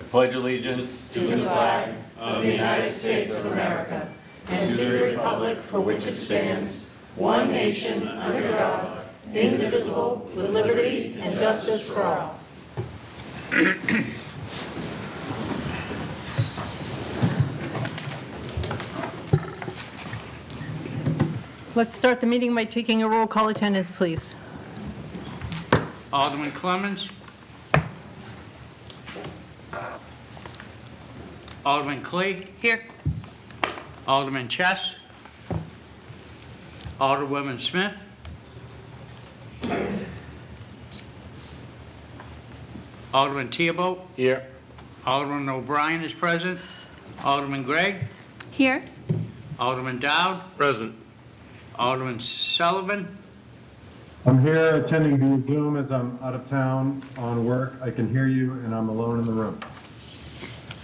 pledge allegiance to the flag of the United States of America and to the republic for which it stands, one nation, under God, indivisible, with liberty and justice for all. Let's start the meeting by taking a roll call attendance, please. Alderman Clemmons. Alderman Clay. Here. Alderman Chess. Alderwoman Smith. Alderman Theobald. Here. Alderman O'Brien is present. Alderman Gregg. Here. Alderman Dowd. Present. Alderman Sullivan. I'm here attending via Zoom as I'm out of town on work. I can hear you and I'm alone in the room.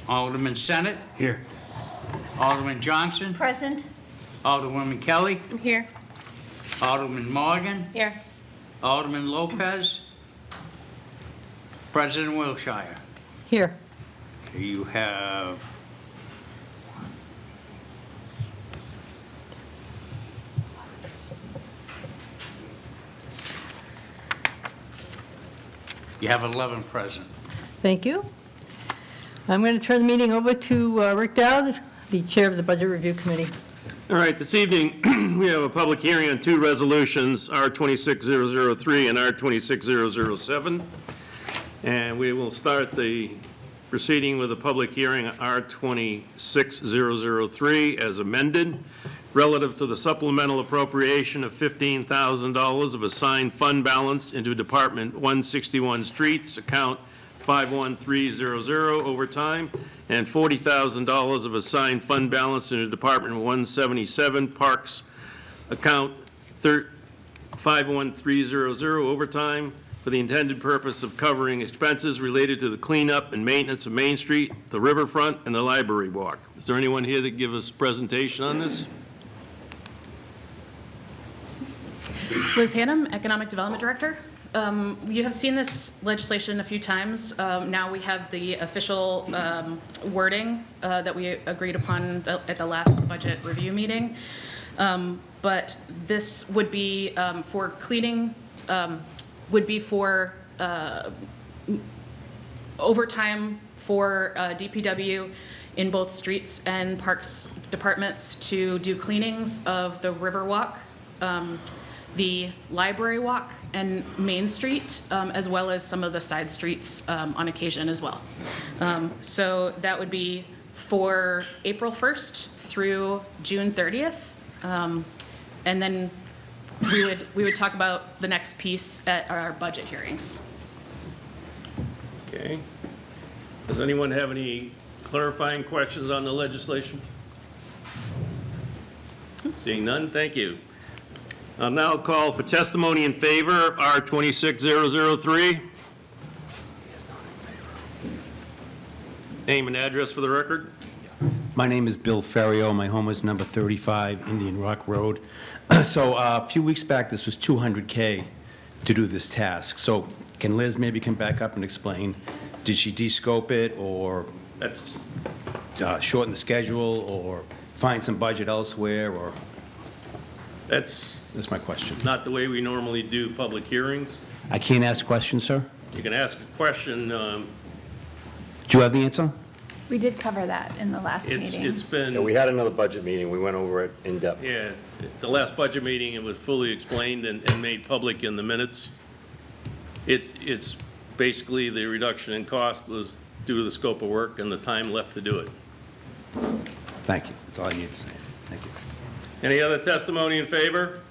Alderman Senate. Here. Alderman Johnson. Present. Alderwoman Kelly. I'm here. Alderman Morgan. Here. Alderman Lopez. President Wilshire. Here. You have You have 11 present. Thank you. I'm going to turn the meeting over to Rick Dowd, the Chair of the Budget Review Committee. All right, this evening, we have a public hearing on two resolutions, R-26003 and R-26007. And we will start the proceeding with a public hearing on R-26003 as amended, relative to the supplemental appropriation of $15,000 of assigned fund balance into Department 161 Streets, account 51300 overtime, and $40,000 of assigned fund balance into Department 177 Parks, account 51300 overtime, for the intended purpose of covering expenses related to the cleanup and maintenance of Main Street, the riverfront, and the library walk. Is there anyone here that give us a presentation on this? Liz Hannum, Economic Development Director. You have seen this legislation a few times. Now we have the official wording that we agreed upon at the last budget review meeting. But this would be for cleaning, would be for overtime for DPW in both streets and parks departments to do cleanings of the Riverwalk, the Library Walk, and Main Street, as well as some of the side streets on occasion as well. So that would be for April 1st through June 30th. And then we would talk about the next piece at our budget hearings. Okay. Does anyone have any clarifying questions on the legislation? Seeing none, thank you. I'll now call for testimony in favor of R-26003. Name and address for the record. My name is Bill Ferrio. My home is number 35 Indian Rock Road. So a few weeks back, this was $200K to do this task. So can Liz maybe come back up and explain, did she de-scope it or That's, shorten the schedule or find some budget elsewhere, or? that's That's my question. not the way we normally do public hearings. I can't ask questions, sir? You can ask a question. Do you have the answer? We did cover that in the last meeting. It's been. Yeah, we had another budget meeting. We went over it in depth. Yeah, the last budget meeting, it was fully explained and made public in the minutes. It's basically the reduction in cost was due to the scope of work and the time left to do it. Thank you. That's all I need to say. Thank you. Any other testimony in favor?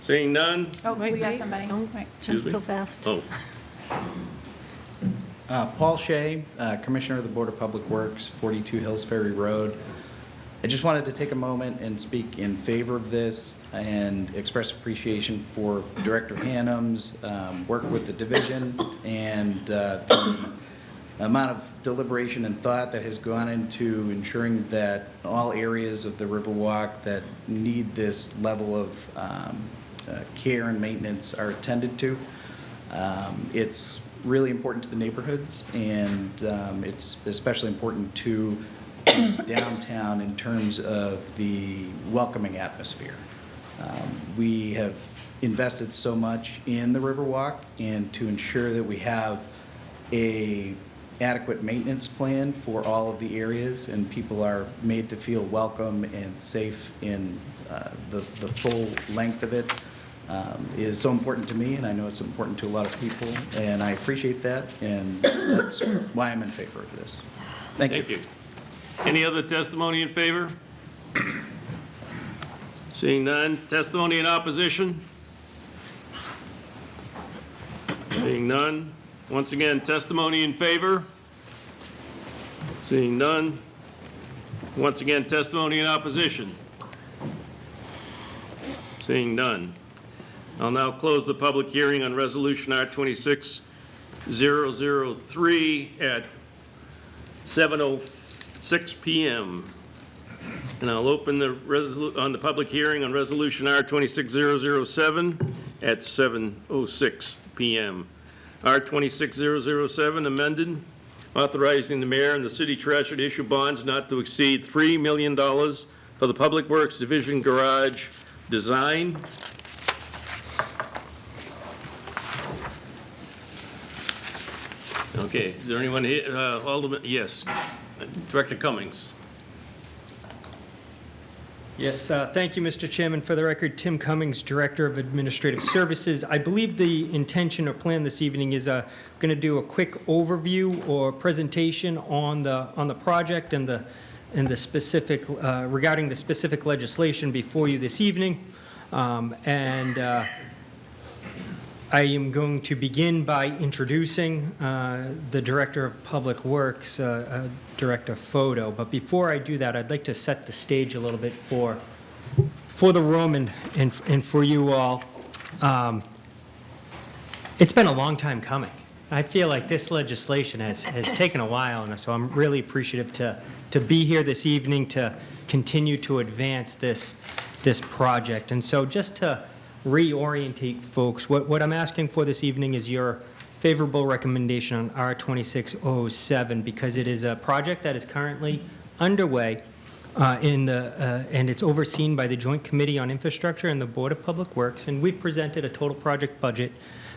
Seeing none? Oh, we got wait. somebody. Don't Wait. jump so fast. Oh, Paul Shea, Commissioner of the Board of Public Works, 42 Hills Ferry Road. I just wanted to take a moment and speak in favor of this and express appreciation for Director Hannum's work with the division and the amount of deliberation and thought that has gone into ensuring that all areas of the Riverwalk that need this level of care and maintenance are attended to. It's really important to the neighborhoods, and it's especially important to downtown in terms of the welcoming atmosphere. We have invested so much in the Riverwalk, and to ensure that we have a adequate maintenance plan for all of the areas and people are made to feel welcome and safe in the full length of it is so important to me, and I know it's important to a lot of people, and I appreciate that, and that's why I'm in favor of this. Thank you. Thank you. Any other testimony in favor? Seeing none. Testimony in opposition? Seeing none. Once again, testimony in favor? Seeing none. Once again, testimony in opposition? Seeing none. I'll now close the public hearing on Resolution R-26003 at 7:06 PM. And I'll open the public hearing on Resolution R-26007 at 7:06 PM. R-26007 amended, authorizing the mayor and the city treasurer to issue bonds not to exceed $3 million for the Public Works Division garage design. Okay, is there anyone here? Alderman, yes. Director Cummings. Yes, thank you, Mr. Chairman. For the record, Tim Cummings, Director of Administrative Services. I believe the intention or plan this evening is going to do a quick overview or presentation on the project and the specific regarding the specific legislation before you this evening. I am going to begin by introducing the Director of Public Works, Director Photo. But before I do that, I'd like to set the stage a little bit for the room and for you all. It's been a long time coming. I feel like this legislation has taken a while, and so I'm really appreciative to be here this evening to continue to advance this project. And so just to reorientate folks, what I'm asking for this evening is your favorable recommendation on R-2607, because it is a project that is currently underway and it's overseen by the Joint Committee on Infrastructure and the Board of Public Works, and we've presented a total project budget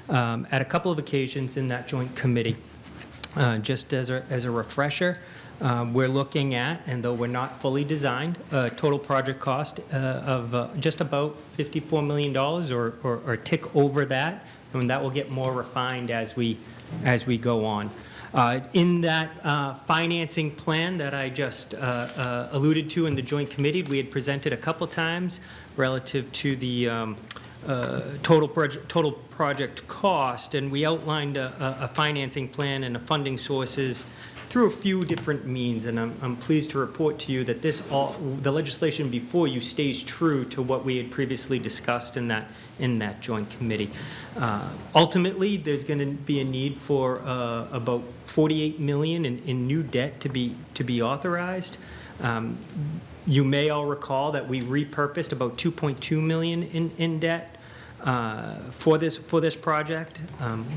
at a couple of occasions in that joint committee. Just as a refresher, we're looking at, and though we're not fully designed, a total project cost of just about $54 million or a tick over that, and that will get more refined as we go on. In that financing plan that I just alluded to in the joint committee, we had presented a couple times relative to the total project cost, and we outlined a financing plan and the funding sources through a few different means, and I'm pleased to report to you that the legislation before you stays true to what we had previously discussed in that joint committee. Ultimately, there's going to be a need for about $48 million in new debt to be authorized. You may all recall that we repurposed about $2.2 million in debt for this project.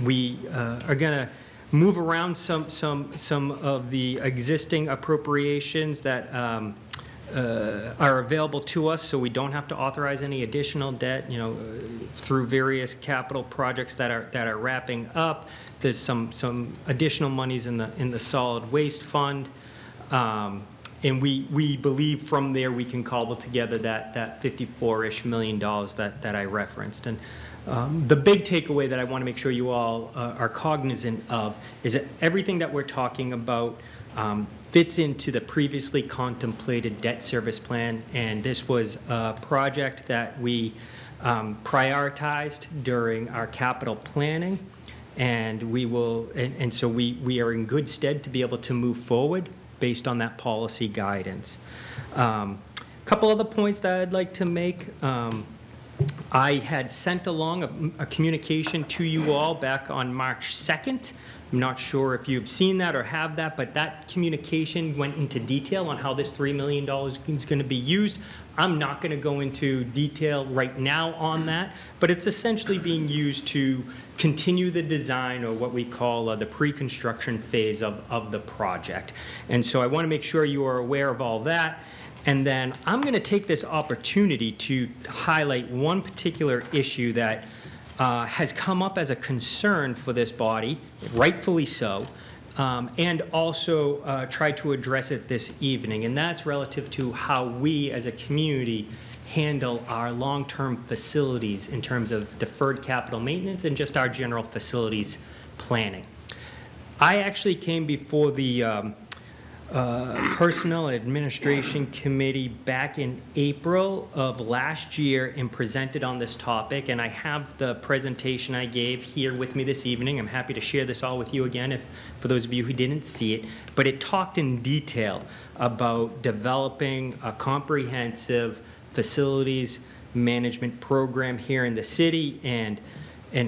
We are going to move around some of the existing appropriations that are available to us, so we don't have to authorize any additional debt. Through various capital projects that are wrapping up. There's some additional monies in the solid waste fund. And we believe from there we can cobble together that $54-ish million that I referenced. And the big takeaway that I want to make sure you all are cognizant of is that everything that we're talking about fits into the previously contemplated debt service plan, and this was a project that we prioritized during our capital planning, and so we are in good stead to be able to move forward based on that policy guidance. Couple other points that I'd like to make. I had sent along a communication to you all back on March 2nd. I'm not sure if you've seen that or have that, but that communication went into detail on how this $3 million is going to be used. I'm not going to go into detail right now on that, but it's essentially being used to continue the design, or what we call the pre-construction phase of the project. And so I want to make sure you are aware of all that. And then I'm going to take this opportunity to highlight one particular issue that has come up as a concern for this body, rightfully so, and also try to address it this evening. And that's relative to how we as a community handle our long-term facilities in terms of deferred capital maintenance and just our general facilities planning. I actually came before the Personnel Administration Committee back in April of last year and presented on this topic, and I have the presentation I gave here with me this evening. I'm happy to share this all with you again for those of you who didn't see it, but it talked in detail about developing a comprehensive facilities management program here in the city and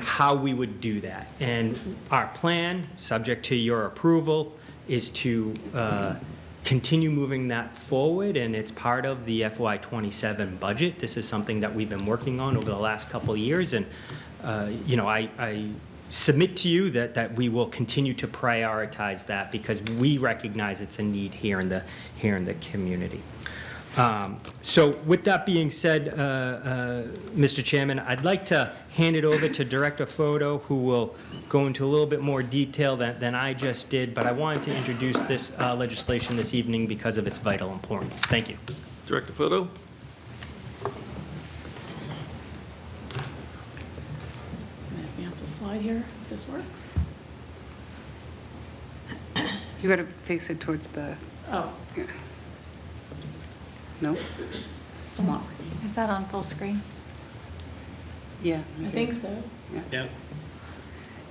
how we would do that. And our plan, subject to your approval, is to continue moving that forward, and it's part of the FY27 budget. This is something that we've been working on over the last couple of years, and I submit to you that we will continue to prioritize that because we recognize it's a need here in the community. So with that being said, Mr. Chairman, I'd like to hand it over to Director Photo, who will go into a little bit more detail than I just did, but I wanted to introduce this legislation this evening because of its vital importance. Thank you. Director Photo? I'm going to advance a slide here, if this works. You got to face it towards the, Oh, yeah. No? still not. Is that on full screen? Yeah. I think so. Yeah.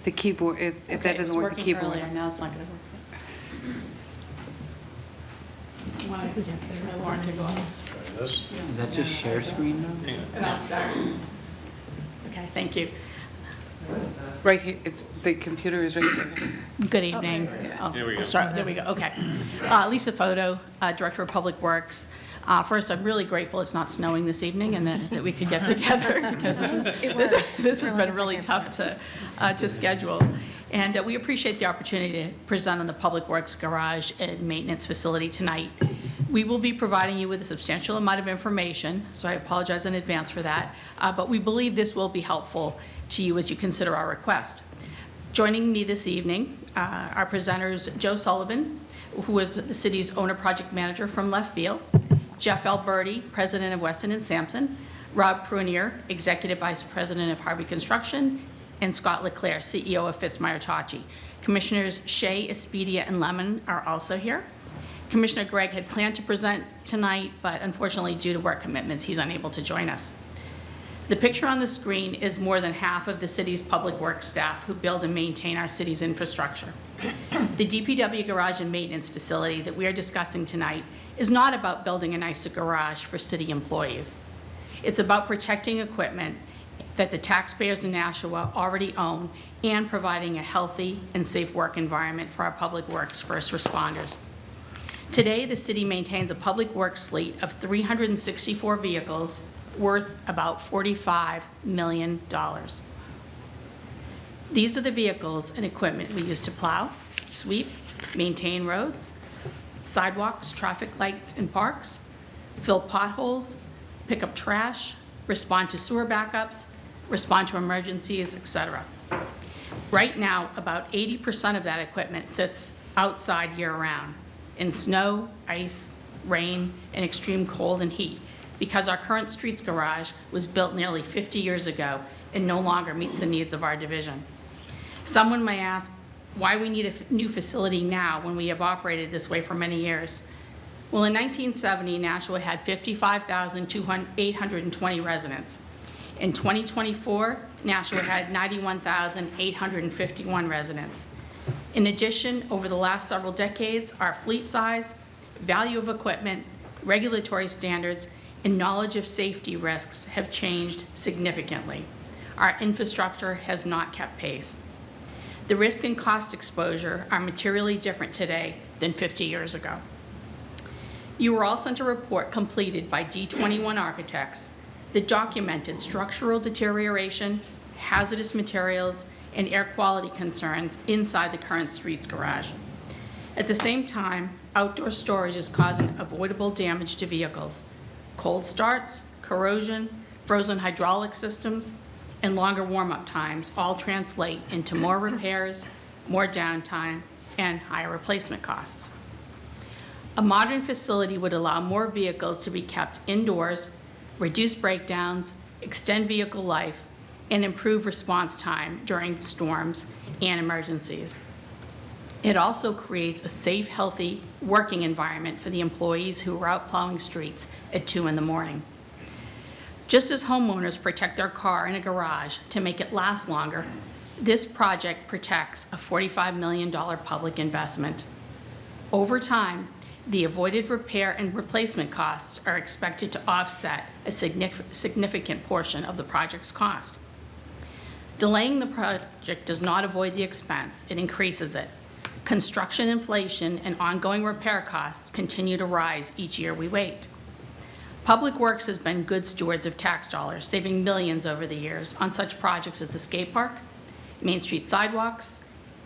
The keyboard, if Okay, that doesn't work, the keyboard. It was working earlier, now it's not going to work. Yes. Want to Lauren to go on? Is that just share screen now? And I'll start. Okay, thank you. Right here, the computer is right there. Good evening. Oh, There we go. we'll start. There we go, okay. Lisa Photo, Director of Public Works. First, I'm really grateful it's not snowing this evening and that we could get together because this has been really tough to schedule. And we appreciate the opportunity to present on the Public Works Garage and Maintenance Facility tonight. We will be providing you with a substantial amount of information, so I apologize in advance for that, but we believe this will be helpful to you as you consider our request. Joining me this evening are presenters Joe Sullivan, who is the city's owner project manager from Left Field, Jeff Alberti, president of Weston and Sampson, Rob Prunier, executive vice president of Harvey Construction, and Scott Leclerc, CEO of Fitzmyer-Tachi. Commissioners Shea, Espedia, and Lemon are also here. Commissioner Gregg had planned to present tonight, but unfortunately, due to work commitments, he's unable to join us. The picture on the screen is more than half of the city's public works staff who build and maintain our city's infrastructure. The DPW garage and maintenance facility that we are discussing tonight is not about building a nicer garage for city employees. It's about protecting equipment that the taxpayers in Nashua already own and providing a healthy and safe work environment for our public works first responders. Today, the city maintains a public works fleet of 364 vehicles worth about $45 million. These are the vehicles and equipment we use to plow, sweep, maintain roads, sidewalks, traffic lights, and parks, fill potholes, pick up trash, respond to sewer backups, respond to emergencies, etc. Right now, about 80% of that equipment sits outside year-round in snow, ice, rain, and extreme cold and heat because our current streets garage was built nearly 50 years ago and no longer meets the needs of our division. Someone may ask why we need a new facility now when we have operated this way for many years. Well, in 1970, Nashua had 55,820 residents. In 2024, Nashua had 91,851 residents. In addition, over the last several decades, our fleet size, value of equipment, regulatory standards, and knowledge of safety risks have changed significantly. Our infrastructure has not kept pace. The risk and cost exposure are materially different today than 50 years ago. You were all sent a report completed by D21 Architects that documented structural deterioration, hazardous materials, and air quality concerns inside the current streets garage. At the same time, outdoor storage is causing avoidable damage to vehicles. Cold starts, corrosion, frozen hydraulic systems, and longer warm-up times all translate into more repairs, more downtime, and higher replacement costs. A modern facility would allow more vehicles to be kept indoors, reduce breakdowns, extend vehicle life, and improve response time during storms and emergencies. It also creates a safe, healthy working environment for the employees who are out plowing streets at 2 in the morning. Just as homeowners protect their car in a garage to make it last longer, this project protects a $45 million public investment. Over time, the avoided repair and replacement costs are expected to offset a significant portion of the project's cost. Delaying the project does not avoid the expense, it increases it. Construction inflation and ongoing repair costs continue to rise each year we wait. Public Works has been good stewards of tax dollars, saving millions over the years on such projects as the skate park, Main Street sidewalks,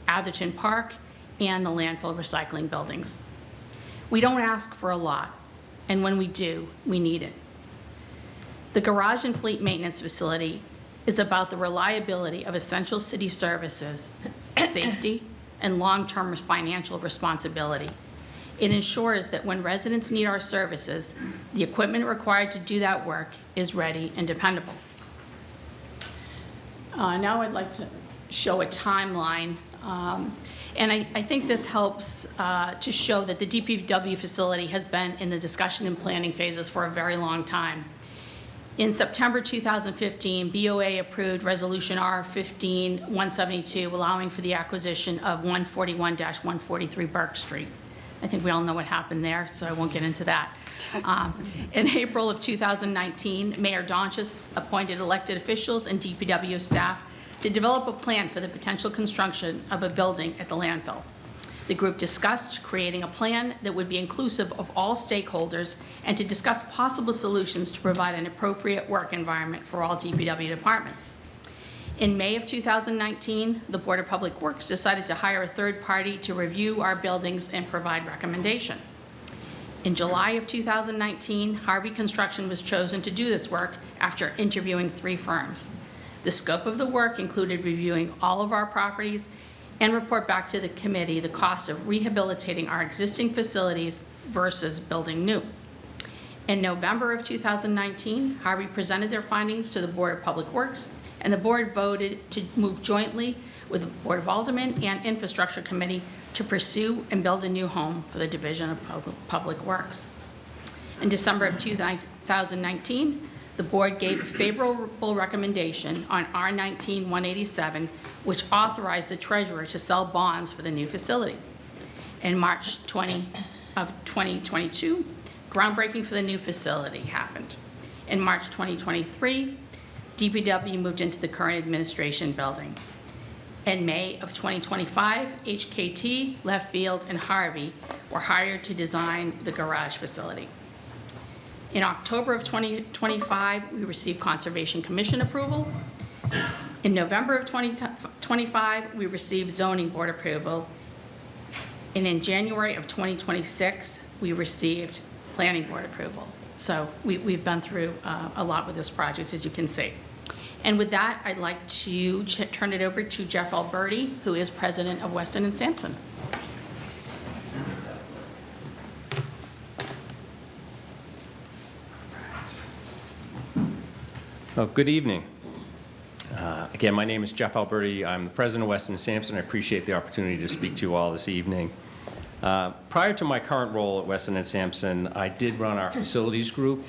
Atherton Park, and the landfill recycling buildings. We don't ask for a lot, and when we do, we need it. The garage and fleet maintenance facility is about the reliability of essential city services, safety, and long-term financial responsibility. It ensures that when residents need our services, the equipment required to do that work is ready and dependable. Now I'd like to show a timeline, and I think this helps to show that the DPW facility has been in the discussion and planning phases for a very long time. In September 2015, BOA approved Resolution R-15-172, allowing for the acquisition of 141-143 Burke Street. I think we all know what happened there, so I won't get into that. In April of 2019, Mayor Donchis appointed elected officials and DPW staff to develop a plan for the potential construction of a building at the landfill. The group discussed creating a plan that would be inclusive of all stakeholders and to discuss possible solutions to provide an appropriate work environment for all DPW departments. In May of 2019, the Board of Public Works decided to hire a third party to review our buildings and provide recommendation. In July of 2019, Harvey Construction was chosen to do this work after interviewing 3 firms. The scope of the work included reviewing all of our properties and report back to the committee the cost of rehabilitating our existing facilities versus building new. In November of 2019, Harvey presented their findings to the Board of Public Works, and the board voted to move jointly with the Board of Aldermen and Infrastructure Committee to pursue and build a new home for the Division of Public Works. In December of 2019, the board gave a favorable recommendation on R-19-187, which authorized the treasurer to sell bonds for the new facility. In March 2022, groundbreaking for the new facility happened. In March 2023, DPW moved into the current administration building. In May of 2025, HKT, Left Field, and Harvey were hired to design the garage facility. In October of 2025, we received Conservation Commission approval. In November of 2025, we received Zoning Board approval. And in January of 2026, we received Planning Board approval. So we've been through a lot with this project, as you can see. And with that, I'd like to turn it over to Jeff Alberti, who is president of Weston and Sampson. Well, good evening. Again, my name is Jeff Alberti. I'm the president of Weston & Sampson. I appreciate the opportunity to speak to you all this evening. Prior to my current role at Weston & Sampson, I did run our facilities group,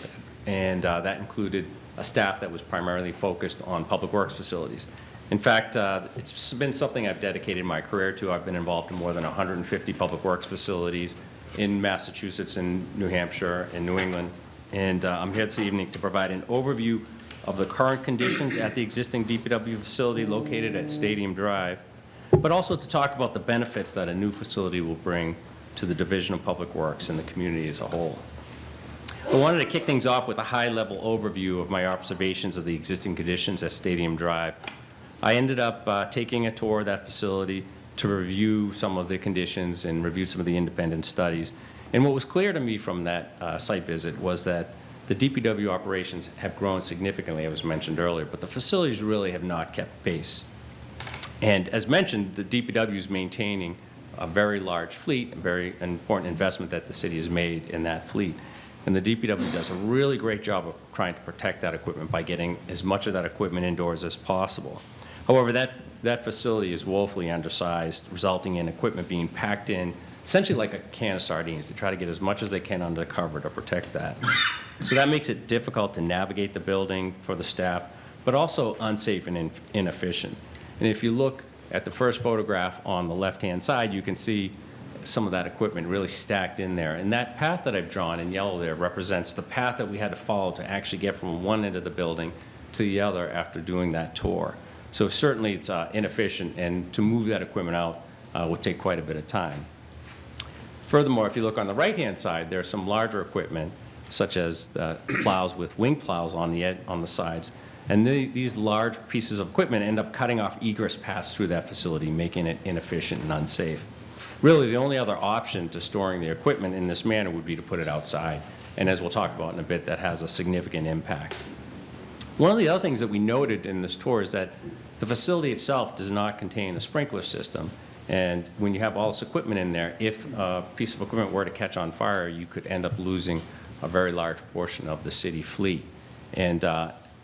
and that included a staff that was primarily focused on public works facilities. In fact, it's been something I've dedicated my career to. I've been involved in more than 150 public works facilities in Massachusetts and New Hampshire and New England, and I'm here this evening to provide an overview of the current conditions at the existing DPW facility located at Stadium Drive, but also to talk about the benefits that a new facility will bring to the Division of Public Works and the community as a whole. I wanted to kick things off with a high-level overview of my observations of the existing conditions at Stadium Drive. I ended up taking a tour of that facility to review some of the conditions and review some of the independent studies. And what was clear to me from that site visit was that the DPW operations have grown significantly, as mentioned earlier, but the facilities really have not kept pace. And as mentioned, the DPW is maintaining a very large fleet, a very important investment that the city has made in that fleet. And the DPW does a really great job of trying to protect that equipment by getting as much of that equipment indoors as possible. However, that facility is woefully undersized, resulting in equipment being packed in essentially like a can of sardines to try to get as much as they can under cover to protect that. So that makes it difficult to navigate the building for the staff, but also unsafe and inefficient. And if you look at the first photograph on the left-hand side, you can see some of that equipment really stacked in there. And that path that I've drawn in yellow there represents the path that we had to follow to actually get from one end of the building to the other after doing that tour. So certainly it's inefficient, and to move that equipment out would take quite a bit of time. Furthermore, if you look on the right-hand side, there's some larger equipment, such as plows with wing plows on the sides. And these large pieces of equipment end up cutting off egress paths through that facility, making it inefficient and unsafe. Really, the only other option to storing the equipment in this manner would be to put it outside. And as we'll talk about in a bit, that has a significant impact. One of the other things that we noted in this tour is that the facility itself does not contain a sprinkler system. And when you have all this equipment in there, if a piece of equipment were to catch on fire, you could end up losing a very large portion of the city fleet. And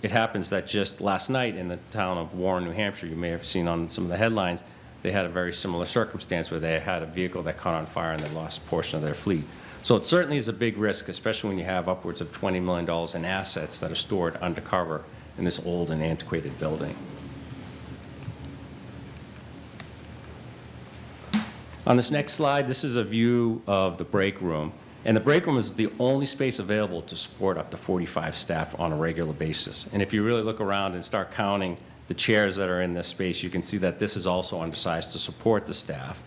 it happens that just last night in the town of Warren, New Hampshire, you may have seen on some of the headlines, they had a very similar circumstance where they had a vehicle that caught on fire and they lost a portion of their fleet. So it certainly is a big risk, especially when you have upwards of $20 million in assets that are stored undercover in this old and antiquated building. On this next slide, this is a view of the break room. And the break room is the only space available to support up to 45 staff on a regular basis. And if you really look around and start counting the chairs that are in this space, you can see that this is also undersized to support the staff.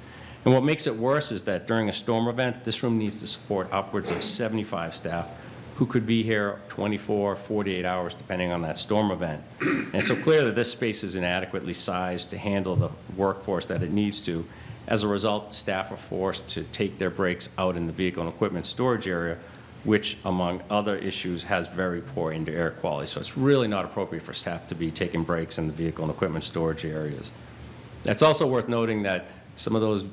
And what makes it worse is that during a storm event, this room needs to support upwards of 75 staff who could be here 24, 48 hours, depending on that storm event. And so clearly this space is inadequately sized to handle the workforce that it needs to. As a result, staff are forced to take their breaks out in the vehicle and equipment storage area, which, among other issues, has very poor indoor air quality. So it's really not appropriate for staff to be taking breaks in the vehicle and equipment storage areas. It's also worth noting that some of those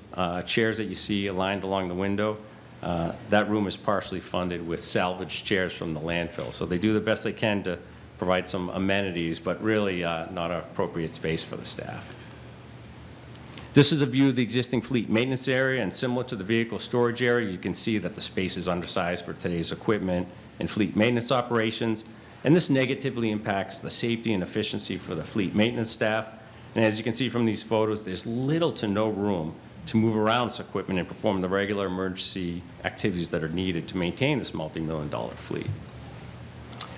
chairs that you see aligned along the window, that room is partially funded with salvaged chairs from the landfill. So they do the best they can to provide some amenities, but really not an appropriate space for the staff. This is a view of the existing fleet maintenance area, and similar to the vehicle storage area, you can see that the space is undersized for today's equipment and fleet maintenance operations, and this negatively impacts the safety and efficiency for the fleet maintenance staff. And as you can see from these photos, there's little to no room to move around this equipment and perform the regular emergency activities that are needed to maintain this multi-million-dollar fleet.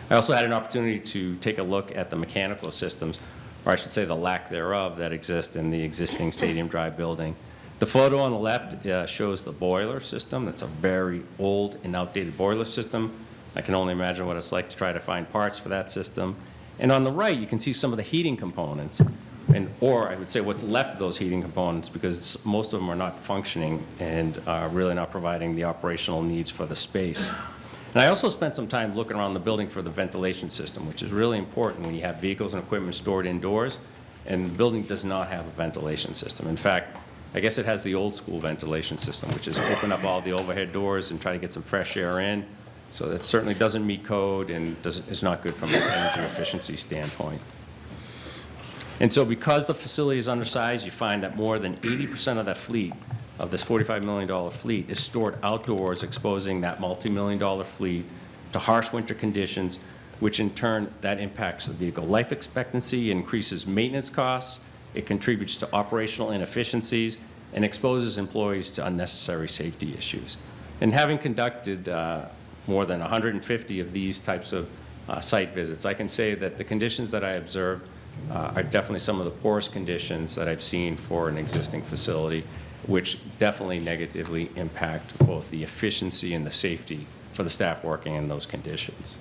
I also had an opportunity to take a look at the mechanical systems, or I should say the lack thereof, that exist in the existing Stadium Drive building. The photo on the left shows the boiler system. That's a very old and outdated boiler system. I can only imagine what it's like to try to find parts for that system. And on the right, you can see some of the heating components, or I would say what's left of those heating components, because most of them are not functioning and are really not providing the operational needs for the space. And I also spent some time looking around the building for the ventilation system, which is really important when you have vehicles and equipment stored indoors, and the building does not have a ventilation system. In fact, I guess it has the old school ventilation system, which is open up all the overhead doors and try to get some fresh air in. So that certainly doesn't meet code and is not good from an energy efficiency standpoint. And so because the facility is undersized, you find that more than 80% of that fleet, of this $45 million fleet, is stored outdoors, exposing that multi-million-dollar fleet to harsh winter conditions, which in turn, that impacts the vehicle life expectancy, increases maintenance costs, it contributes to operational inefficiencies, and exposes employees to unnecessary safety issues. And having conducted more than 150 of these types of site visits. I can say that the conditions that I observed are definitely some of the poorest conditions that I've seen for an existing facility, which definitely negatively impact both the efficiency and the safety for the staff working in those conditions.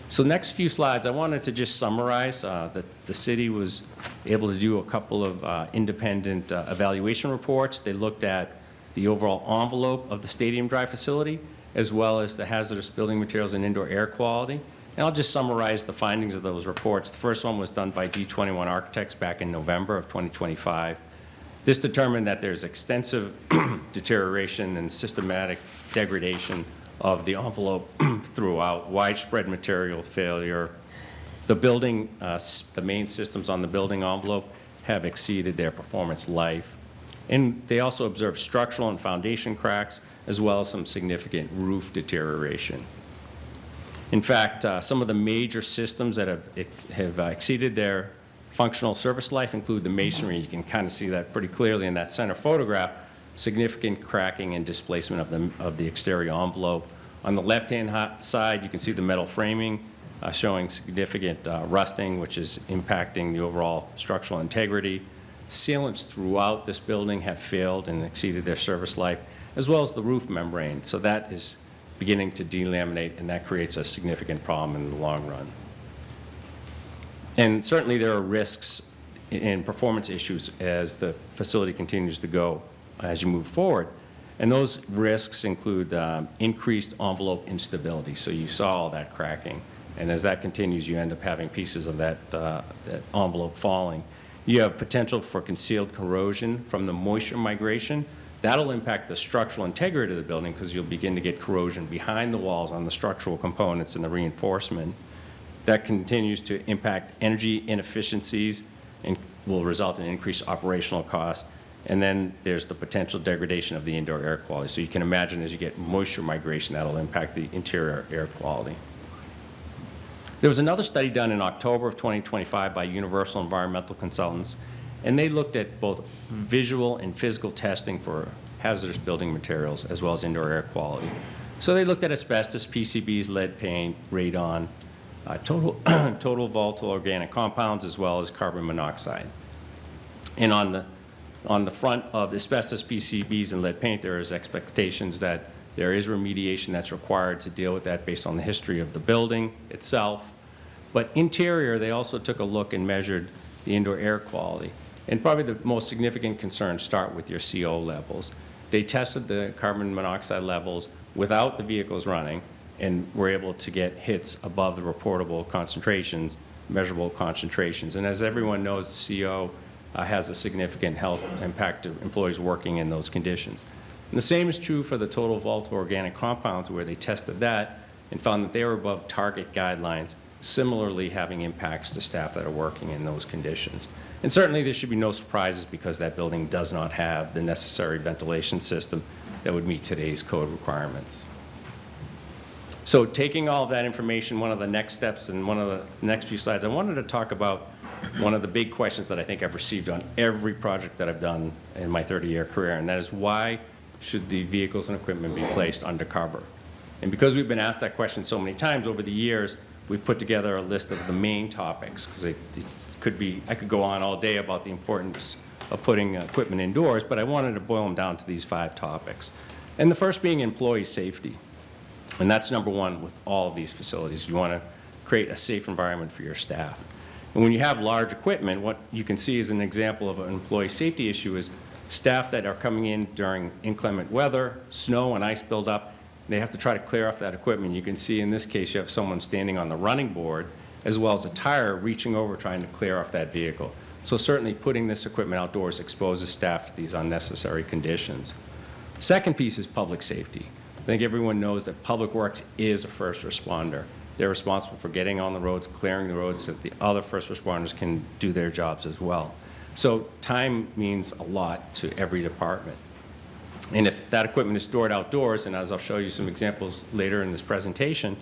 So the next few slides, I wanted to just summarize that the city was able to do a couple of independent evaluation reports. They looked at the overall envelope of the Stadium Drive facility, as well as the hazardous building materials and indoor air quality. And I'll just summarize the findings of those reports. The first one was done by D21 Architects back in November of 2025. This determined that there's extensive deterioration and systematic degradation of the envelope throughout, widespread material failure. The building, the main systems on the building envelope have exceeded their performance life. And they also observed structural and foundation cracks, as well as some significant roof deterioration. In fact, some of the major systems that have exceeded their functional service life include the masonry. You can kind of see that pretty clearly in that center photograph. Significant cracking and displacement of the exterior envelope. On the left-hand side, you can see the metal framing showing significant rusting, which is impacting the overall structural integrity. Sealants throughout this building have failed and exceeded their service life, as well as the roof membrane. So that is beginning to delaminate, and that creates a significant problem in the long run. And certainly there are risks and performance issues as the facility continues to go as you move forward. And those risks include increased envelope instability. So you saw all that cracking. And as that continues, you end up having pieces of that envelope falling. You have potential for concealed corrosion from the moisture migration. That'll impact the structural integrity of the building because you'll begin to get corrosion behind the walls on the structural components and the reinforcement. That continues to impact energy inefficiencies and will result in increased operational costs. And then there's the potential degradation of the indoor air quality. So you can imagine as you get moisture migration, that'll impact the interior air quality. There was another study done in October of 2025 by Universal Environmental Consultants, and they looked at both visual and physical testing for hazardous building materials as well as indoor air quality. So they looked at asbestos, PCBs, lead paint, radon, total volatile organic compounds, as well as carbon monoxide. And on the front of asbestos, PCBs, and lead paint, there is expectations that there is remediation that's required to deal with that based on the history of the building itself. But interior, they also took a look and measured the indoor air quality. And probably the most significant concerns start with your CO levels. They tested the carbon monoxide levels without the vehicles running and were able to get hits above the reportable concentrations, measurable concentrations. And as everyone knows, CO has a significant health impact to employees working in those conditions. And the same is true for the total volatile organic compounds, where they tested that and found that they were above target guidelines, similarly having impacts to staff that are working in those conditions. And certainly there should be no surprises because that building does not have the necessary ventilation system that would meet today's code requirements. So taking all of that information, one of the next steps and one of the next few slides, I wanted to talk about one of the big questions that I think I've received on every project that I've done in my 30-year career, and that is why should the vehicles and equipment be placed under cover? And because we've been asked that question so many times over the years, we've put together a list of the main topics, because it could be, I could go on all day about the importance of putting equipment indoors, but I wanted to boil them down to these 5 topics. And the first being employee safety. And that's number one with all of these facilities. You want to create a safe environment for your staff. And when you have large equipment, what you can see as an example of an employee safety issue is staff that are coming in during inclement weather, snow and ice buildup, they have to try to clear off that equipment. You can see in this case you have someone standing on the running board as well as a tire reaching over trying to clear off that vehicle. So certainly putting this equipment outdoors exposes staff to these unnecessary conditions. Second piece is public safety. I think everyone knows that Public Works is a first responder. They're responsible for getting on the roads, clearing the roads so that the other first responders can do their jobs as well. So time means a lot to every department. And if that equipment is stored outdoors, and as I'll show you some examples later in this presentation,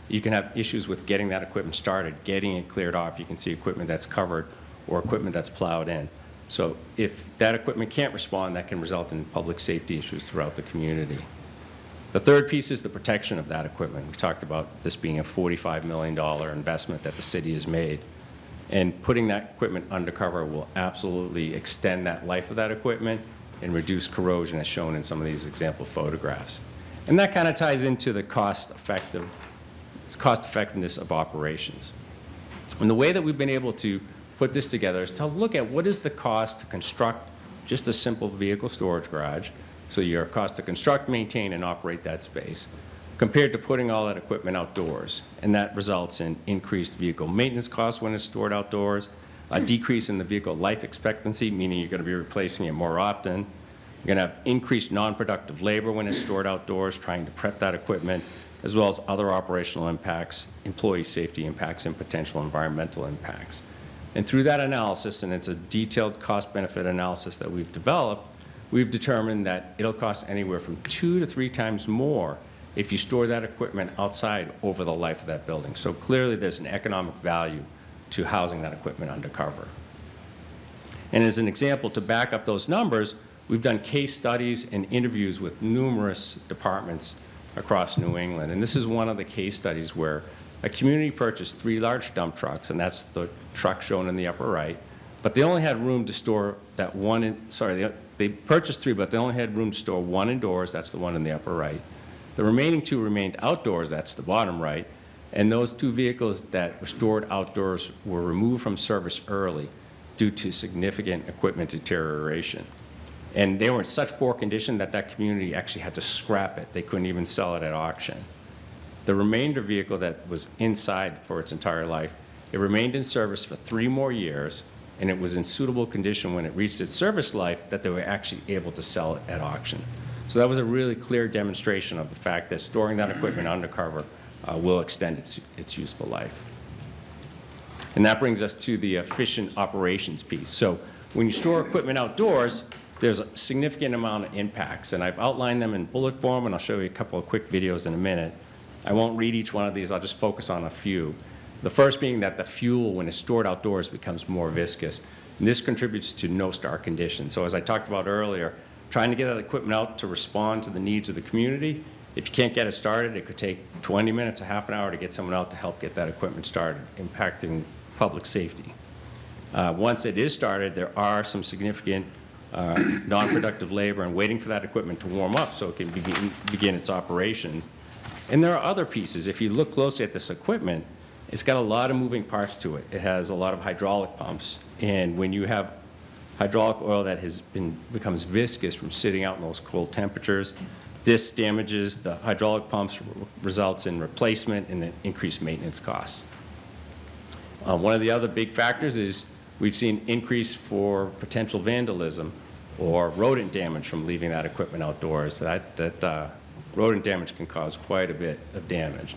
you can have issues with getting that equipment started, getting it cleared off. You can see equipment that's covered or equipment that's plowed in. So if that equipment can't respond, that can result in public safety issues throughout the community. The third piece is the protection of that equipment. We talked about this being a $45 million investment that the city has made. And putting that equipment undercover will absolutely extend that life of that equipment and reduce corrosion as shown in some of these example photographs. And that kind of ties into the cost effectiveness of operations. And the way that we've been able to put this together is to look at what is the cost to construct just a simple vehicle storage garage, so your cost to construct, maintain, and operate that space, compared to putting all that equipment outdoors. And that results in increased vehicle maintenance costs when it's stored outdoors, a decrease in the vehicle life expectancy, meaning you're going to be replacing it more often. You're going to have increased non-productive labor when it's stored outdoors, trying to prep that equipment, as well as other operational impacts, employee safety impacts, and potential environmental impacts. And through that analysis, and it's a detailed cost-benefit analysis that we've developed, we've determined that it'll cost anywhere from 2 to 3 times more if you store that equipment outside over the life of that building. So clearly there's an economic value to housing that equipment undercover. And as an example, to back up those numbers, we've done case studies and interviews with numerous departments across New England. And this is one of the case studies where a community purchased 3 large dump trucks, and that's the truck shown in the upper right, but they only had room to store that one they purchased 3, but they only had room to store 1 indoors, that's the one in the upper right. The remaining 2 remained outdoors, that's the bottom right, and those 2 vehicles that were stored outdoors were removed from service early due to significant equipment deterioration. And they were in such poor condition that that community actually had to scrap it. They couldn't even sell it at auction. The remainder vehicle that was inside for its entire life, it remained in service for 3 more years, and it was in suitable condition when it reached its service life that they were actually able to sell it at auction. So that was a really clear demonstration of the fact that storing that equipment undercover will extend its useful life. And that brings us to the efficient operations piece. So when you store equipment outdoors, there's a significant amount of impacts, and I've outlined them in bullet form, and I'll show you a couple of quick videos in a minute. I won't read each one of these, I'll just focus on a few. The first being that the fuel, when it's stored outdoors, becomes more viscous. And this contributes to no-start conditions. So as I talked about earlier, trying to get that equipment out to respond to the needs of the community, if you can't get it started, it could take 20 minutes, a half an hour to get someone out to help get that equipment started, impacting public safety. Once it is started, there are some significant non-productive labor and waiting for that equipment to warm up so it can begin its operations. And there are other pieces. If you look closely at this equipment, it's got a lot of moving parts to it. It has a lot of hydraulic pumps. And when you have hydraulic oil that becomes viscous from sitting out in those cold temperatures, this damages the hydraulic pumps, results in replacement and increased maintenance costs. One of the other big factors is we've seen increase for potential vandalism or rodent damage from leaving that equipment outdoors. That rodent damage can cause quite a bit of damage.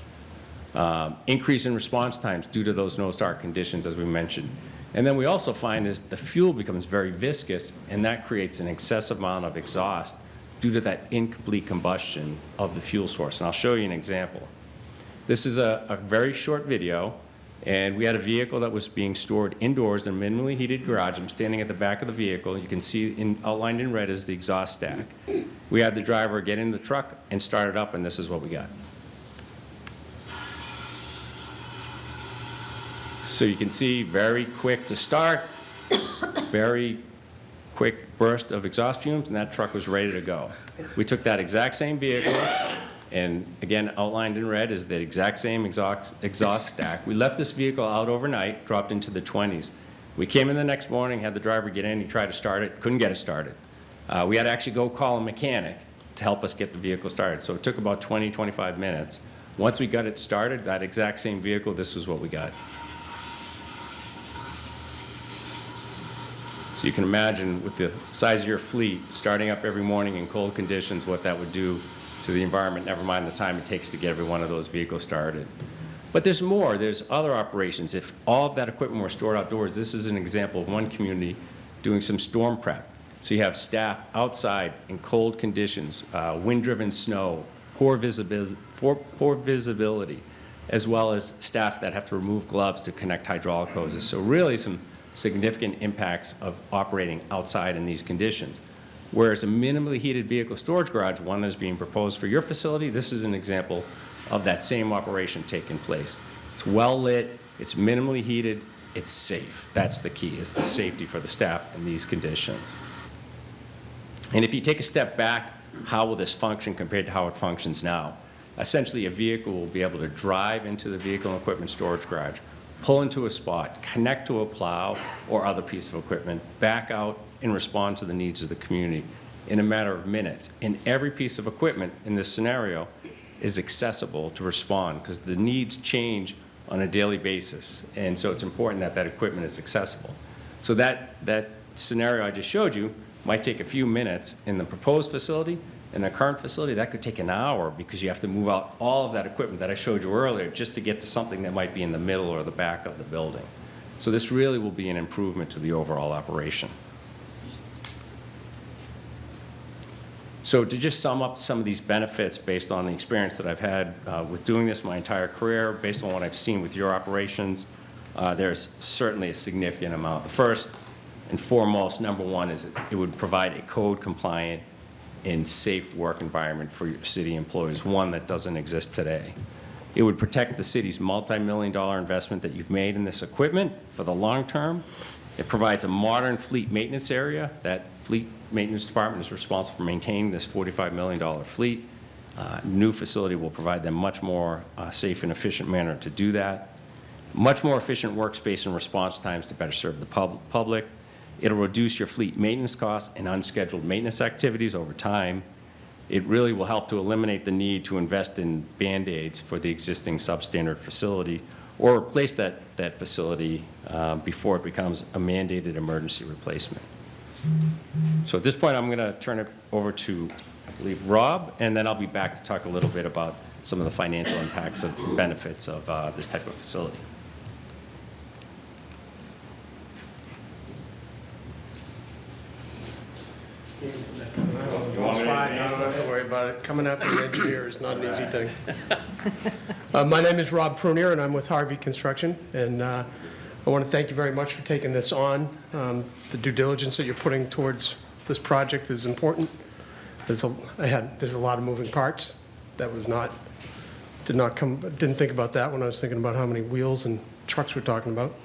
Increase in response times due to those no-start conditions, as we mentioned. And then we also find is the fuel becomes very viscous, and that creates an excessive amount of exhaust due to that incomplete combustion of the fuel source. And I'll show you an example. This is a very short video, and we had a vehicle that was being stored indoors in a minimally heated garage. I'm standing at the back of the vehicle. You can see outlined in red is the exhaust stack. We had the driver get in the truck and start it up, and this is what we got. So you can see very quick to start, very quick burst of exhaust fumes, and that truck was ready to go. We took that exact same vehicle, and again, outlined in red is the exact same exhaust stack. We left this vehicle out overnight, dropped into the 20s. We came in the next morning, had the driver get in, he tried to start it, couldn't get it started. We had to actually go call a mechanic to help us get the vehicle started. So it took about 20, 25 minutes. Once we got it started, that exact same vehicle, this was what we got. So you can imagine with the size of your fleet, starting up every morning in cold conditions, what that would do to the environment, never mind the time it takes to get every one of those vehicles started. But there's more. There's other operations. If all of that equipment were stored outdoors, this is an example of one community doing some storm prep. So you have staff outside in cold conditions, wind-driven snow, poor visibility, as well as staff that have to remove gloves to connect hydraulic hoses. So really some significant impacts of operating outside in these conditions. Whereas a minimally heated vehicle storage garage, one that is being proposed for your facility, this is an example of that same operation taking place. It's well lit, it's minimally heated, it's safe. That's the key, is the safety for the staff in these conditions. And if you take a step back, how will this function compared to how it functions now? Essentially, a vehicle will be able to drive into the vehicle and equipment storage garage, pull into a spot, connect to a plow or other piece of equipment, back out and respond to the needs of the community in a matter of minutes. And every piece of equipment in this scenario is accessible to respond because the needs change on a daily basis. And so it's important that that equipment is accessible. So that scenario I just showed you might take a few minutes in the proposed facility. In the current facility, that could take an hour because you have to move out all of that equipment that I showed you earlier just to get to something that might be in the middle or the back of the building. So this really will be an improvement to the overall operation. So to just sum up some of these benefits based on the experience that I've had with doing this my entire career, based on what I've seen with your operations, there's certainly a significant amount. The first and foremost, number one, is it would provide a code-compliant and safe work environment for your city employees, one that doesn't exist today. It would protect the city's multi-million-dollar investment that you've made in this equipment for the long term. It provides a modern fleet maintenance area. That fleet maintenance department is responsible for maintaining this $45 million fleet. New facility will provide them much more safe and efficient manner to do that. Much more efficient workspace and response times to better serve the public. It'll reduce your fleet maintenance costs and unscheduled maintenance activities over time. It really will help to eliminate the need to invest in Band-Aids for the existing substandard facility or replace that facility before it becomes a mandated emergency replacement. So at this point, I'm going to turn it over to, I believe, Rob, and then I'll be back to talk a little bit about some of the financial impacts and benefits of this type of facility. It's fine, I don't have to worry about it. Coming after an engineer is not an easy thing. My name is Rob Prunier, and I'm with Harvey Construction, and I want to thank you very much for taking this on. The due diligence that you're putting towards this project is important. There's a lot of moving parts. That was didn't think about that when I was thinking about how many wheels and trucks we're talking about.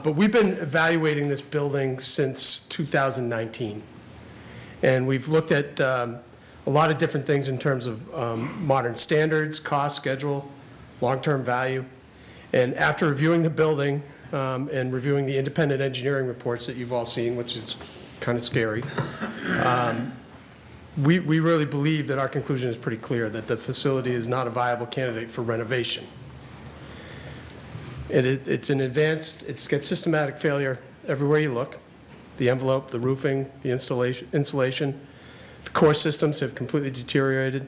But we've been evaluating this building since 2019. And we've looked at a lot of different things in terms of modern standards, cost, schedule, long-term value. And after reviewing the building and reviewing the independent engineering reports that you've all seen, which is kind of scary, we really believe that our conclusion is pretty clear, that the facility is not a viable candidate for renovation. It's got systematic failure everywhere you look. The envelope, the roofing, the insulation, the core systems have completely deteriorated.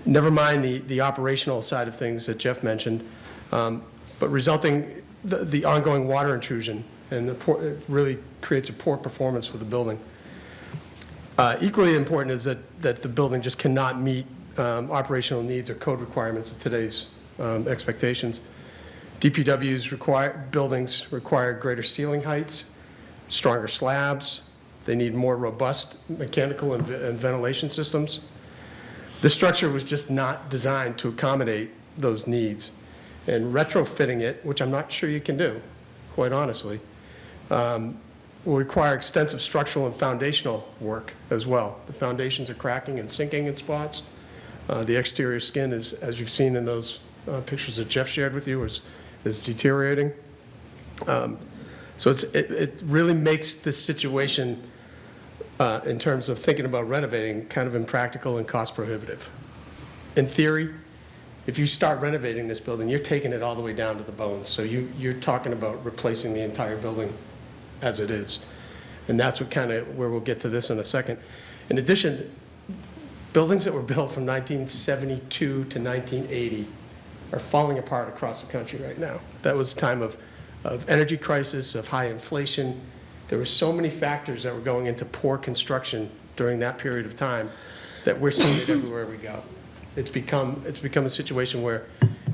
Never mind the operational side of things that Jeff mentioned, but resulting the ongoing water intrusion, and it really creates a poor performance for the building. Equally important is that the building just cannot meet operational needs or code requirements of today's expectations. DPW's buildings require greater ceiling heights, stronger slabs. They need more robust mechanical and ventilation systems. This structure was just not designed to accommodate those needs. And retrofitting it, which I'm not sure you can do, quite honestly, will require extensive structural and foundational work as well. The foundations are cracking and sinking in spots. The exterior skin, as you've seen in those pictures that Jeff shared with you, is deteriorating. So it really makes this situation, in terms of thinking about renovating, kind of impractical and cost prohibitive. In theory, if you start renovating this building, you're taking it all the way down to the bones. So you're talking about replacing the entire building as it is. And that's where we'll get to this in a second. In addition, buildings that were built from 1972 to 1980 are falling apart across the country right now. That was a time of energy crisis, of high inflation. There were so many factors that were going into poor construction during that period of time that we're seeing it everywhere we go. It's become a situation where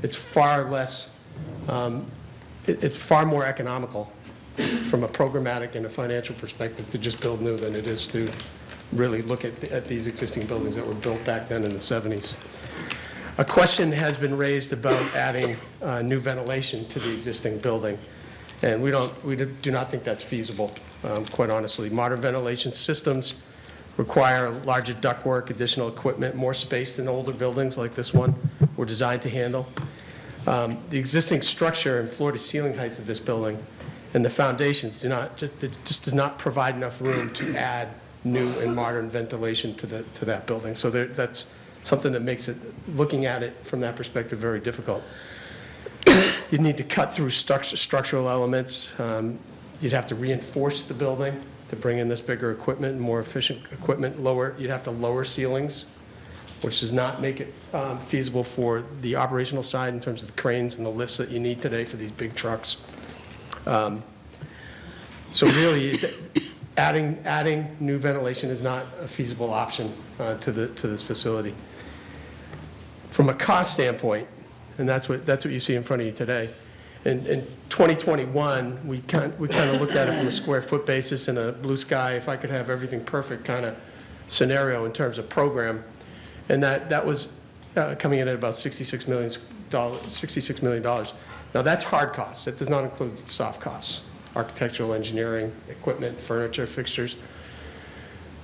it's far more economical from a programmatic and a financial perspective to just build new than it is to really look at these existing buildings that were built back then in the 70s. A question has been raised about adding new ventilation to the existing building, and we do not think that's feasible, quite honestly. Modern ventilation systems require larger ductwork, additional equipment, more space than older buildings like this one were designed to handle. The existing structure and floor-to-ceiling heights of this building and the foundations just does not provide enough room to add new and modern ventilation to that building. So that's something that makes it, looking at it from that perspective, very difficult. You'd need to cut through structural elements. You'd have to reinforce the building to bring in this bigger equipment, more efficient equipment. You'd have to lower ceilings, which does not make it feasible for the operational side in terms of the cranes and the lifts that you need today for these big trucks. So really, adding new ventilation is not a feasible option to this facility. From a cost standpoint, and that's what you see in front of you today. In 2021, we kind of looked at it from a square foot basis in a blue sky, if I could have everything perfect kind of scenario in terms of program, and that was coming in at about $66 million. Now that's hard costs. It does not include soft costs, architectural, engineering, equipment, furniture, fixtures.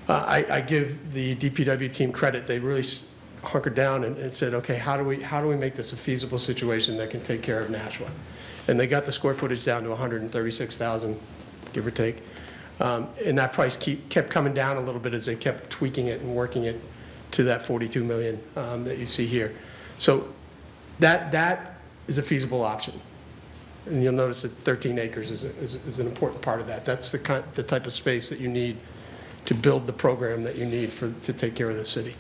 I give the DPW team credit. They really hunkered down and said, okay, how do we make this a feasible situation that can take care of Nashua? And they got the square footage down to 136,000, give or take. And that price kept coming down a little bit as they kept tweaking it and working it to that 42 million that you see here. So that is a feasible option. And you'll notice that 13 acres is an important part of that. That's the type of space that you need to build the program that you need to take care of the city.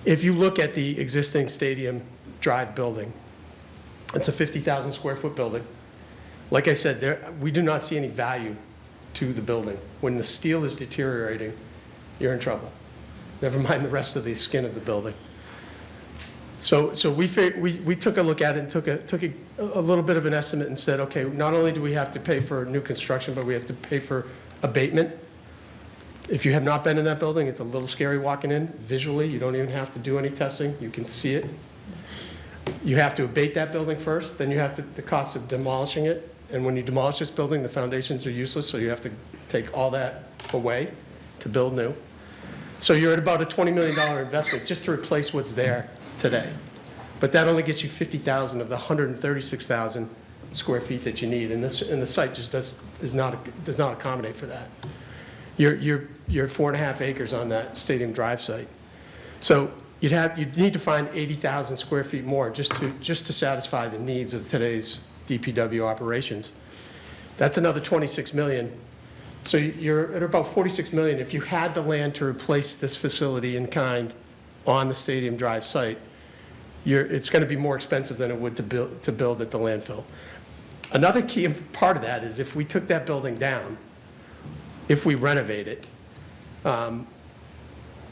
If you look at the existing Stadium Drive building, it's a 50,000 square foot building. Like I said, we do not see any value to the building. When the steel is deteriorating, you're in trouble. Never mind the rest of the skin of the building. So we took a look at it and took a little bit of an estimate and said, okay, not only do we have to pay for new construction, but we have to pay for abatement. If you have not been in that building, it's a little scary walking in visually. You don't even have to do any testing. You can see it. You have to abate that building first, then you have the cost of demolishing it. And when you demolish this building, the foundations are useless, so you have to take all that away to build new. So you're at about a $20 million investment just to replace what's there today. But that only gets you 50,000 of the 136,000 square feet that you need, and the site just does not accommodate for that. You're 4.5 acres on that Stadium Drive site. So you'd need to find 80,000 square feet more just to satisfy the needs of today's DPW operations. That's another 26 million. So you're at about 46 million. If you had the land to replace this facility in kind on the Stadium Drive site, it's going to be more expensive than it would to build at the landfill. Another key part of that is if we took that building down, if we renovate it,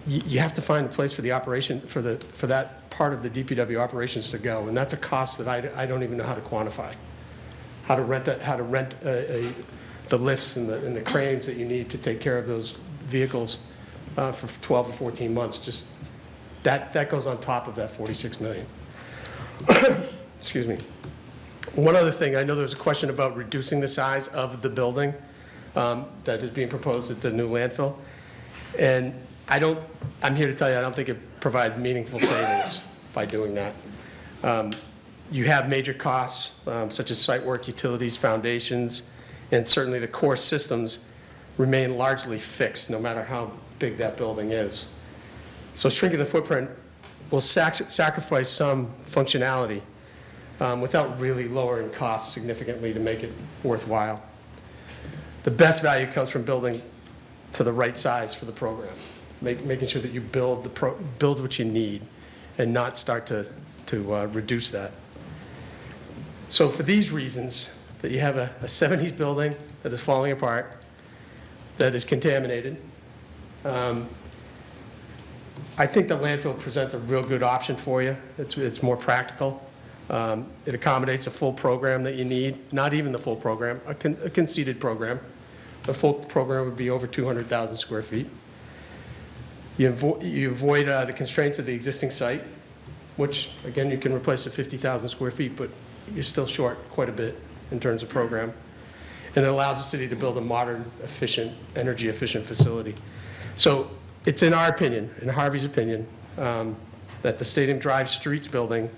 you have to find a place for the operation, for that part of the DPW operations to go, and that's a cost that I don't even know how to quantify. How to rent the lifts and the cranes that you need to take care of those vehicles for 12 or 14 months. Just that goes on top of that 46 million. Excuse me. One other thing, I know there was a question about reducing the size of the building that is being proposed at the new landfill. And I'm here to tell you, I don't think it provides meaningful savings by doing that. You have major costs, such as site work, utilities, foundations, and certainly the core systems remain largely fixed, no matter how big that building is. So shrinking the footprint will sacrifice some functionality without really lowering costs significantly to make it worthwhile. The best value comes from building to the right size for the program, making sure that you build what you need and not start to reduce that. So for these reasons, that you have a 70s building that is falling apart, that is contaminated, I think the landfill presents a real good option for you. It's more practical. It accommodates a full program that you need, not even the full program, a conceded program. A full program would be over 200,000 square feet. You avoid the constraints of the existing site, which, again, you can replace at 50,000 square feet, but you're still short quite a bit in terms of program. And it allows the city to build a modern, efficient, energy-efficient facility. So it's in our opinion, in Harvey's opinion, that the Stadium Drive Streets building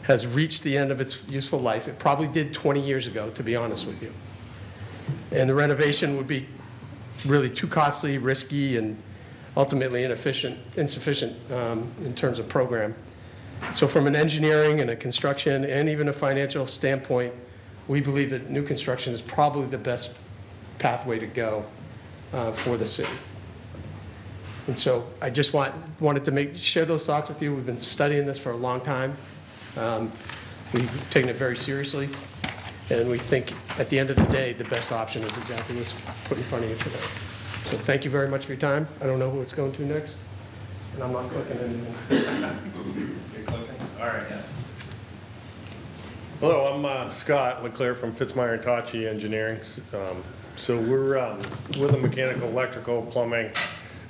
has reached the end of its useful life. It probably did 20 years ago, to be honest with you. And the renovation would be really too costly, risky, and ultimately insufficient in terms of program. So from an engineering and a construction and even a financial standpoint, we believe that new construction is probably the best pathway to go for the city. And so I just wanted to share those thoughts with you. We've been studying this for a long time. We've taken it very seriously, and we think at the end of the day, the best option is exactly what's put in front of you today. So thank you very much for your time. I don't know who it's going to next, and I'm not clicking anything. You're clicking? All right. Hello, I'm Scott Leclerc from Fitzmyer and Tachi Engineering. So we're the mechanical, electrical, plumbing,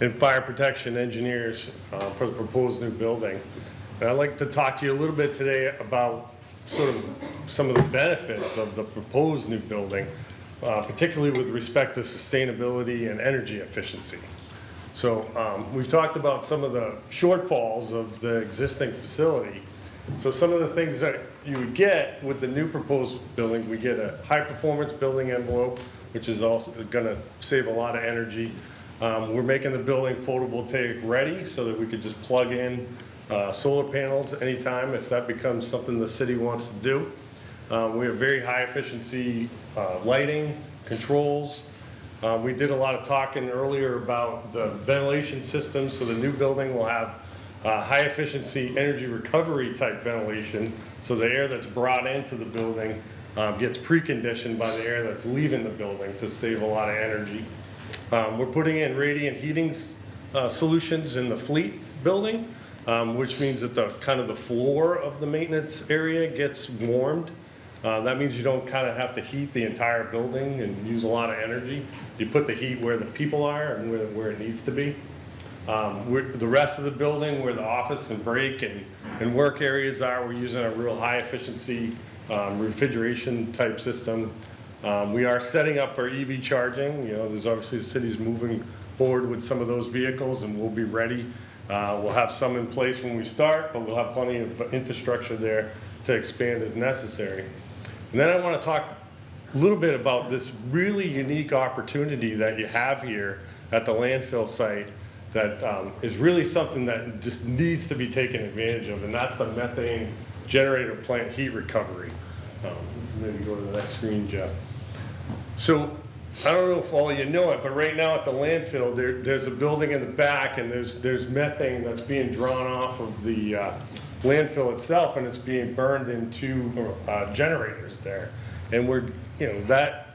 and fire protection engineers for the proposed new building. And I'd like to talk to you a little bit today about sort of some of the benefits of the proposed new building, particularly with respect to sustainability and energy efficiency. So we've talked about some of the shortfalls of the existing facility. So some of the things that you would get with the new proposed building, we get a high-performance building envelope, which is also going to save a lot of energy. We're making the building photovoltaic ready so that we could just plug in solar panels anytime if that becomes something the city wants to do. We have very high efficiency lighting, controls. We did a lot of talking earlier about the ventilation system, so the new building will have high efficiency energy recovery type ventilation, so the air that's brought into the building gets preconditioned by the air that's leaving the building to save a lot of energy. We're putting in radiant heating solutions in the fleet building, which means that the floor of the maintenance area gets warmed. That means you don't kind of have to heat the entire building and use a lot of energy. You put the heat where the people are and where it needs to be. The rest of the building, where the office and break and work areas are, we're using a real high efficiency refrigeration type system. We are setting up for EV charging. You know, there's obviously the city's moving forward with some of those vehicles, and we'll be ready. We'll have some in place when we start, but we'll have plenty of infrastructure there to expand as necessary. And then I want to talk a little bit about this really unique opportunity that you have here at the landfill site that is really something that just needs to be taken advantage of, and that's the methane generator plant heat recovery. Maybe go to the next screen, Jeff. So I don't know if all of you know it, but right now at the landfill, there's a building in the back, and there's methane that's being drawn off of the landfill itself, and it's being burned into generators there. And that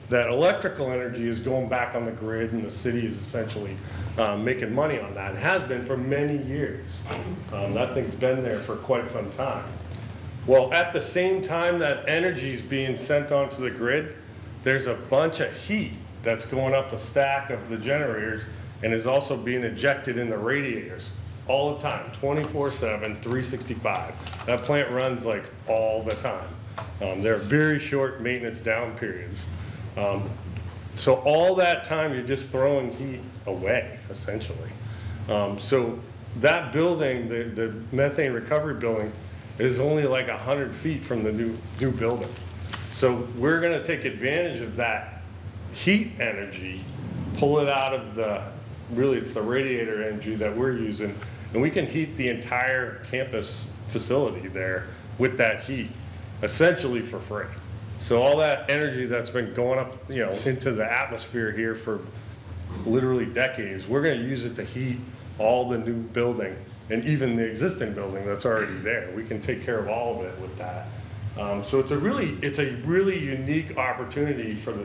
electrical energy is going back on the grid, and the city is essentially making money on that. It has been for many years. That thing's been there for quite some time. Well, at the same time that energy is being sent onto the grid, there's a bunch of heat that's going up the stack of the generators and is also being ejected in the radiators all the time, 24/7, 365. That plant runs like all the time. There are very short maintenance down periods. So all that time, you're just throwing heat away, essentially. So that building, the methane recovery building, is only like 100 feet from the new building. So we're going to take advantage of that heat energy, pull it out of it's the radiator energy that we're using, and we can heat the entire campus facility there with that heat, essentially for free. So all that energy that's been going up, into the atmosphere here for literally decades, we're going to use it to heat all the new building and even the existing building that's already there. We can take care of all of it with that. So it's a really unique opportunity for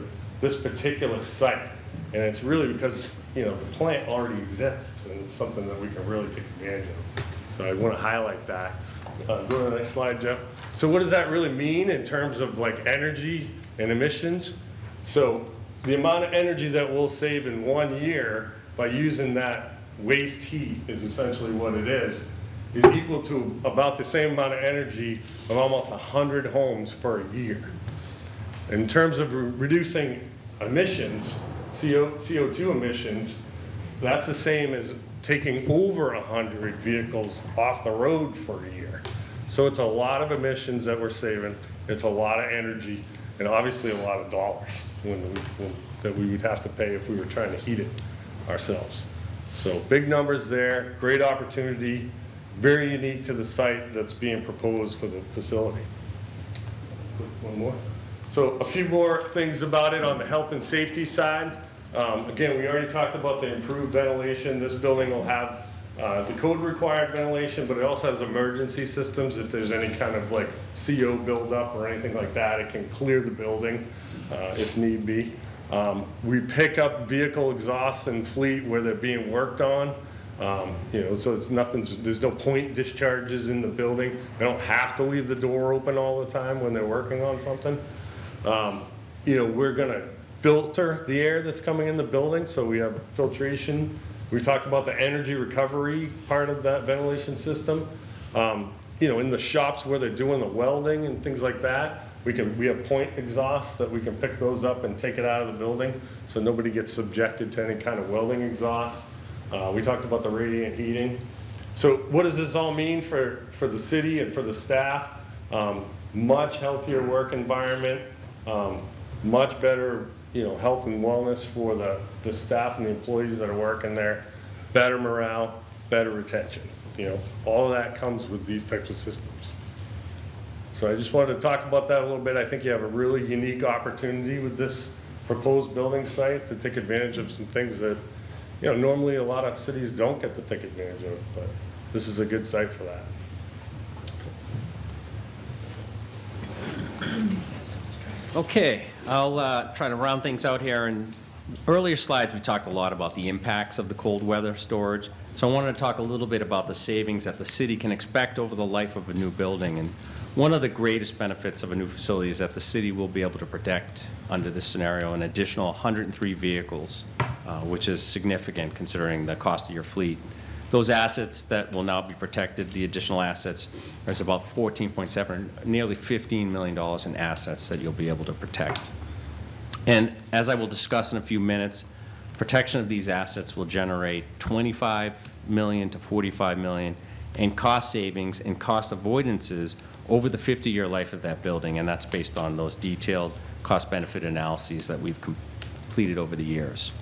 this particular site, and it's really because the plant already exists, and it's something that we can really take advantage of. So I want to highlight that. Go to the next slide, Jeff. So what does that really mean in terms of like energy and emissions? So the amount of energy that we'll save in 1 year by using that waste heat is essentially what it is equal to about the same amount of energy of almost 100 homes for a year. In terms of reducing emissions, CO2 emissions, that's the same as taking over 100 vehicles off the road for a year. So it's a lot of emissions that we're saving, it's a lot of energy, and obviously a lot of dollars that we would have to pay if we were trying to heat it ourselves. So big numbers there, great opportunity, very unique to the site that's being proposed for the facility. One more. So a few more things about it on the health and safety side. Again, we already talked about the improved ventilation. This building will have the code required ventilation, but it also has emergency systems. If there's any kind of like CO buildup or anything like that, it can clear the building if need be. We pick up vehicle exhausts and fleet where they're being worked on. So it's there's no point discharges in the building. They don't have to leave the door open all the time when they're working on something. We're gonna filter the air that's coming in the building, so we have filtration. We talked about the energy recovery part of that ventilation system. In the shops where they're doing the welding and things like that, we have point exhausts that we can pick those up and take it out of the building so nobody gets subjected to any kind of welding exhaust. We talked about the radiant heating. So what does this all mean for the city and for the staff? Much healthier work environment, much better health and wellness for the staff and the employees that are working there, better morale, better retention. All of that comes with these types of systems. So I just wanted to talk about that a little bit. I think you have a really unique opportunity with this proposed building site to take advantage of some things that normally a lot of cities don't get to take advantage of, but this is a good site for that. Okay, I'll try to round things out here. In earlier slides, we talked a lot about the impacts of the cold weather storage. So I wanted to talk a little bit about the savings that the city can expect over the life of a new building. And one of the greatest benefits of a new facility is that the city will be able to protect, under this scenario, an additional 103 vehicles, which is significant considering the cost of your fleet. Those assets that will now be protected, the additional assets, there's about 14.7, nearly $15 million in assets that you'll be able to protect. And as I will discuss in a few minutes, protection of these assets will generate $25 million to $45 million in cost savings and cost avoidances over the 50-year life of that building, and that's based on those detailed cost-benefit analyses that we've completed over the years.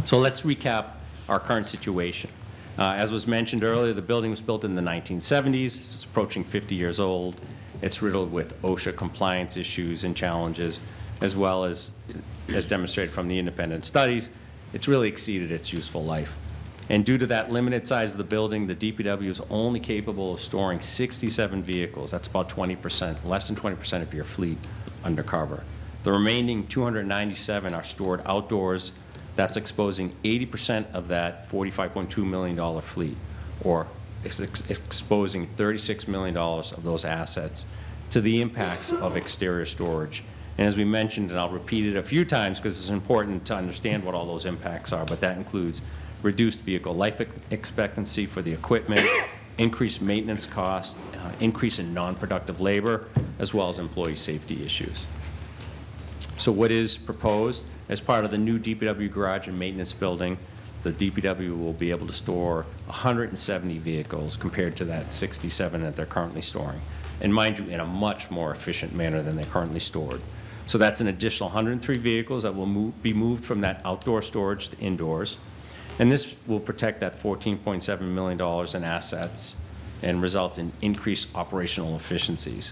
So let's recap our current situation. As was mentioned earlier, the building was built in the 1970s. It's approaching 50 years old. It's riddled with OSHA compliance issues and challenges, as well as demonstrated from the independent studies, it's really exceeded its useful life. And due to that limited size of the building, the DPW is only capable of storing 67 vehicles. That's about 20%, less than 20% of your fleet undercover. The remaining 297 are stored outdoors. That's exposing 80% of that $45.2 million fleet, or exposing $36 million of those assets to the impacts of exterior storage. And as we mentioned, and I'll repeat it a few times because it's important to understand what all those impacts are, but that includes reduced vehicle life expectancy for the equipment, increased maintenance costs, increase in non-productive labor, as well as employee safety issues. So what is proposed? As part of the new DPW garage and maintenance building, the DPW will be able to store 170 vehicles compared to that 67 that they're currently storing. And mind you, in a much more efficient manner than they're currently stored. So that's an additional 103 vehicles that will be moved from that outdoor storage to indoors. And this will protect that $14.7 million in assets and result in increased operational efficiencies.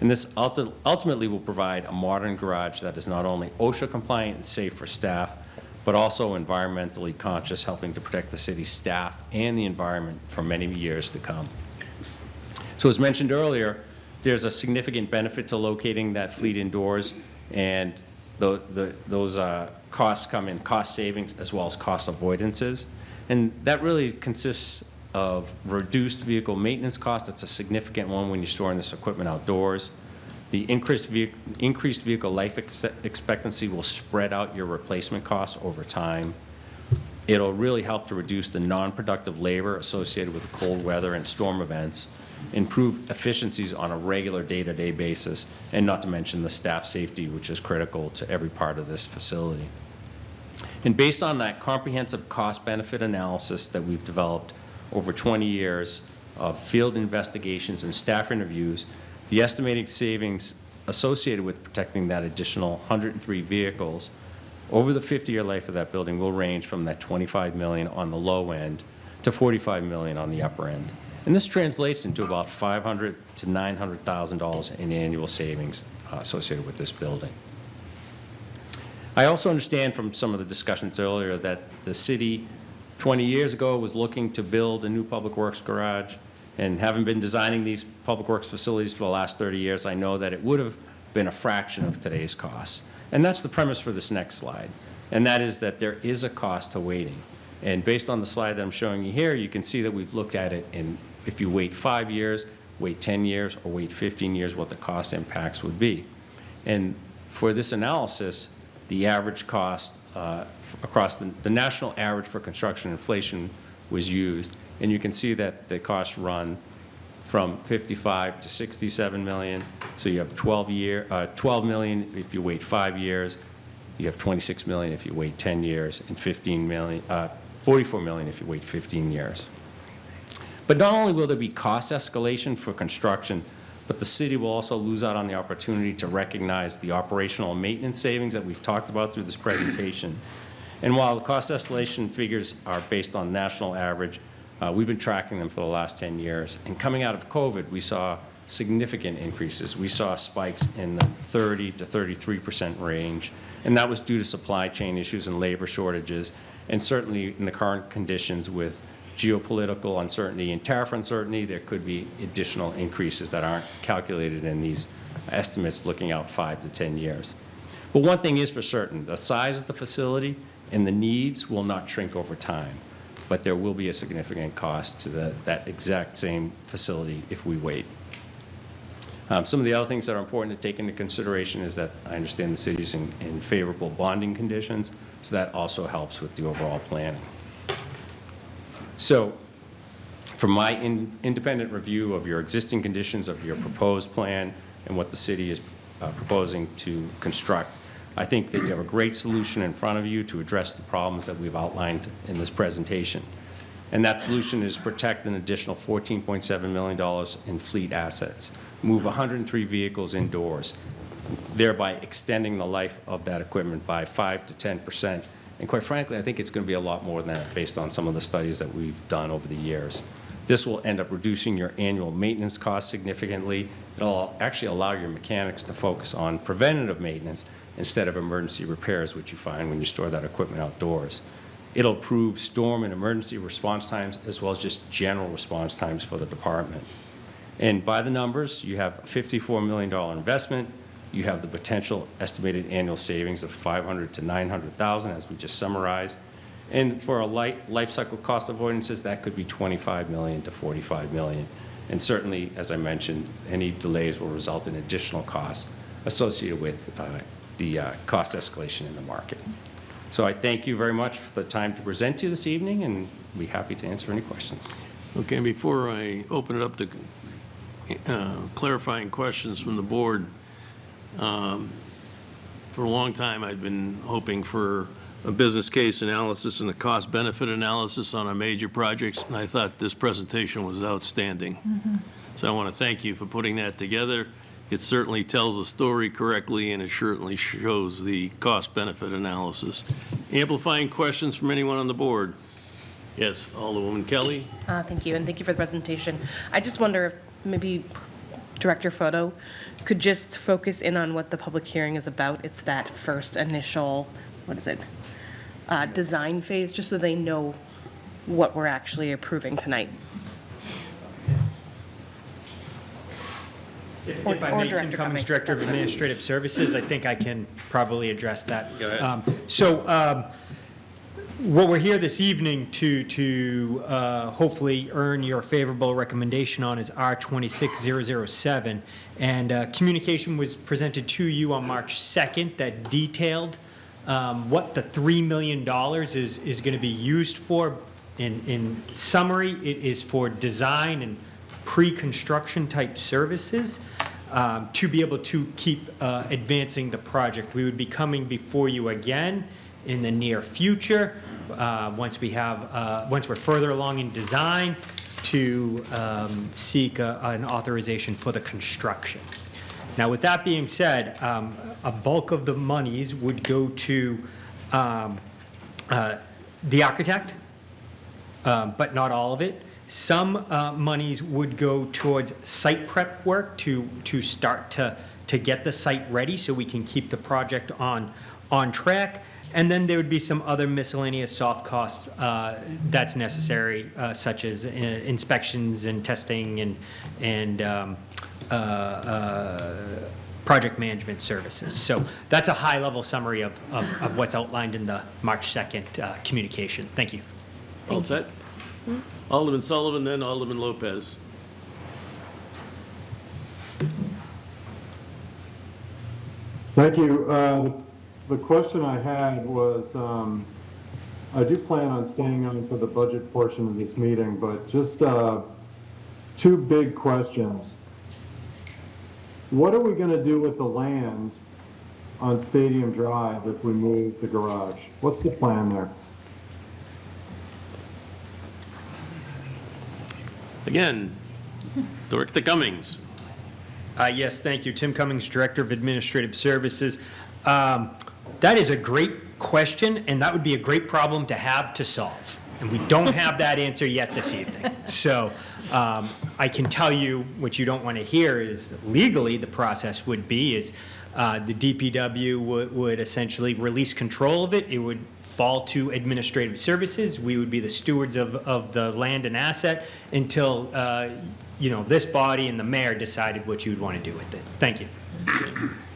And this ultimately will provide a modern garage that is not only OSHA compliant and safe for staff, but also environmentally conscious, helping to protect the city's staff and the environment for many years to come. So as mentioned earlier, there's a significant benefit to locating that fleet indoors, and those costs come in cost savings as well as cost avoidances. And that really consists of reduced vehicle maintenance costs. That's a significant one when you're storing this equipment outdoors. The increased vehicle life expectancy will spread out your replacement costs over time. It'll really help to reduce the non-productive labor associated with cold weather and storm events, improve efficiencies on a regular day-to-day basis, and not to mention the staff safety, which is critical to every part of this facility. And based on that comprehensive cost-benefit analysis that we've developed over 20 years of field investigations and staff interviews, the estimated savings associated with protecting that additional 103 vehicles over the 50-year life of that building will range from that $25 million on the low end to $45 million on the upper end. And this translates into about $500,000 to $900,000 in annual savings associated with this building. I also understand from some of the discussions earlier that the city 20 years ago was looking to build a new public works garage, and having been designing these public works facilities for the last 30 years, I know that it would have been a fraction of today's costs. And that's the premise for this next slide, and that is that there is a cost to waiting. And based on the slide that I'm showing you here, you can see that we've looked at it in, if you wait 5 years, wait 10 years, or wait 15 years, what the cost impacts would be. And for this analysis, the average cost across the national average for construction inflation was used, and you can see that the costs run from 55 to 67 million. So you have 12 million if you wait 5 years. You have 26 million if you wait 10 years, and 44 million if you wait 15 years. But not only will there be cost escalation for construction, but the city will also lose out on the opportunity to recognize the operational and maintenance savings that we've talked about through this presentation. And while the cost escalation figures are based on national average, we've been tracking them for the last 10 years. And coming out of COVID, we saw significant increases. We saw spikes in the 30 to 33% range, and that was due to supply chain issues and labor shortages, and certainly in the current conditions with geopolitical uncertainty and tariff uncertainty, there could be additional increases that aren't calculated in these estimates looking out 5 to 10 years. But one thing is for certain, the size of the facility and the needs will not shrink over time, but there will be a significant cost to that exact same facility if we wait. Some of the other things that are important to take into consideration is that I understand the city's in favorable bonding conditions, so that also helps with the overall planning. So from my independent review of your existing conditions of your proposed plan and what the city is proposing to construct, I think that you have a great solution in front of you to address the problems that we've outlined in this presentation. And that solution is protect an additional $14.7 million in fleet assets, move 103 vehicles indoors, thereby extending the life of that equipment by 5 to 10%. And quite frankly, I think it's going to be a lot more than that based on some of the studies that we've done over the years. This will end up reducing your annual maintenance costs significantly. It'll actually allow your mechanics to focus on preventative maintenance instead of emergency repairs, which you find when you store that equipment outdoors. It'll improve storm and emergency response times as well as just general response times for the department. And by the numbers, you have a $54 million investment. You have the potential estimated annual savings of $500,000 to $900,000, as we just summarized. And for a life cycle cost avoidances, that could be $25 million to $45 million. And certainly, as I mentioned, any delays will result in additional costs associated with the cost escalation in the market. So I thank you very much for the time to present to you this evening, and be happy to answer any questions. Okay, before I open it up to clarifying questions from the board, for a long time I've been hoping for a business case analysis and a cost-benefit analysis on our major projects, and I thought this presentation was outstanding. So I want to thank you for putting that together. It certainly tells the story correctly, and it certainly shows the cost-benefit analysis. Amplifying questions from anyone on the board? Yes, Alderwoman Kelly. Thank you, and thank you for the presentation. I just wonder if maybe Director Photo could just focus in on what the public hearing is about. It's that first initial, what is it, design phase, just so they know what we're actually approving tonight. If I may, Tim Cummings, Director of Administrative Services, I think I can probably address that. Go ahead. what we're here this evening to hopefully earn your favorable recommendation on is R26007. And communication was presented to you on March 2nd that detailed what the $3 million is going to be used for. In summary, it is for design and pre-construction type services to be able to keep advancing the project. We would be coming before you again in the near future, once we're further along in design, to seek an authorization for the construction. Now, with that being said, a bulk of the monies would go to the architect, but not all of it. Some monies would go towards site prep work to start to get the site ready so we can keep the project on track. And then there would be some other miscellaneous soft costs that's necessary, such as inspections and testing and project management services. So that's a high-level summary of what's outlined in the March 2nd communication. Thank you. All set? Alderman Sullivan, then Alderman Lopez. Thank you. The question I had was, I do plan on staying on for the budget portion of this meeting, but just two big questions. What are we going to do with the land on Stadium Drive if we move the garage? What's the plan there? Again, Director Cummings. Yes, thank you. Tim Cummings, Director of Administrative Services. That is a great question, and that would be a great problem to have to solve. And we don't have that answer yet this evening. So I can tell you what you don't want to hear is legally the process would be is the DPW would essentially release control of it. It would fall to administrative services. We would be the stewards of the land and asset until this body and the mayor decided what you would want to do with it. Thank you.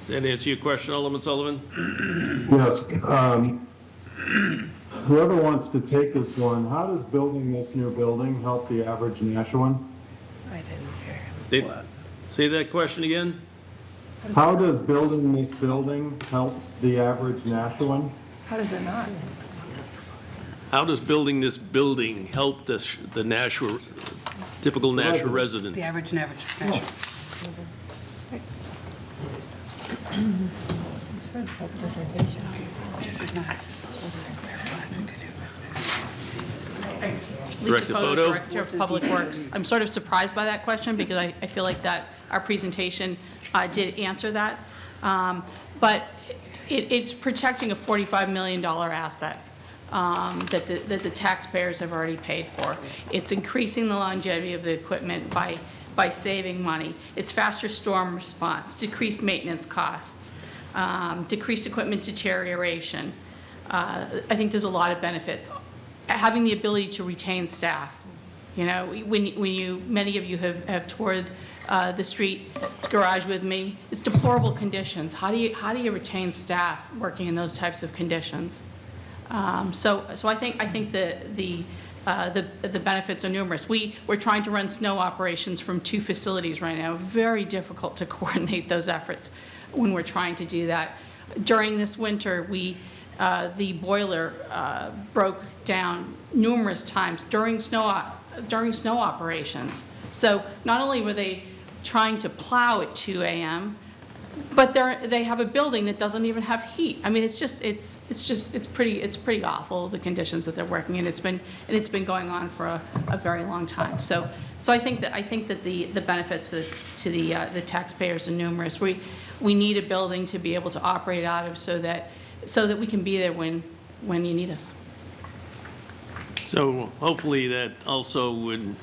Does that answer your question, Alderman Sullivan? Yes. Whoever wants to take this one, how does building this new building help the average Nashua? I didn't hear. Say that question again? How does building this building help the average Nashua? How does it not? How does building this building help the Nashua, typical Nashua resident? The average and average. This is not. Lisa Director Photo, Photo. Director of Public Works. I'm sort of surprised by that question because I feel like that our presentation did answer that. But it's protecting a $45 million asset that the taxpayers have already paid for. It's increasing the longevity of the equipment by saving money. It's faster storm response, decreased maintenance costs, decreased equipment deterioration. I think there's a lot of benefits. Having the ability to retain staff. You know, many of you have toured the street's garage with me. It's deplorable conditions. How do you retain staff working in those types of conditions? So I think the benefits are numerous. We're trying to run snow operations from 2 facilities right now. Very difficult to coordinate those efforts when we're trying to do that. During this winter, the boiler broke down numerous times during snow operations. So not only were they trying to plow at 2 a.m., but they have a building that doesn't even have heat. I mean, it's pretty awful, the conditions that they're working in. It's been going on for a very long time. So I think that the benefits to the taxpayers are numerous. We need a building to be able to operate out of so that we can be there when you need us. So hopefully that also would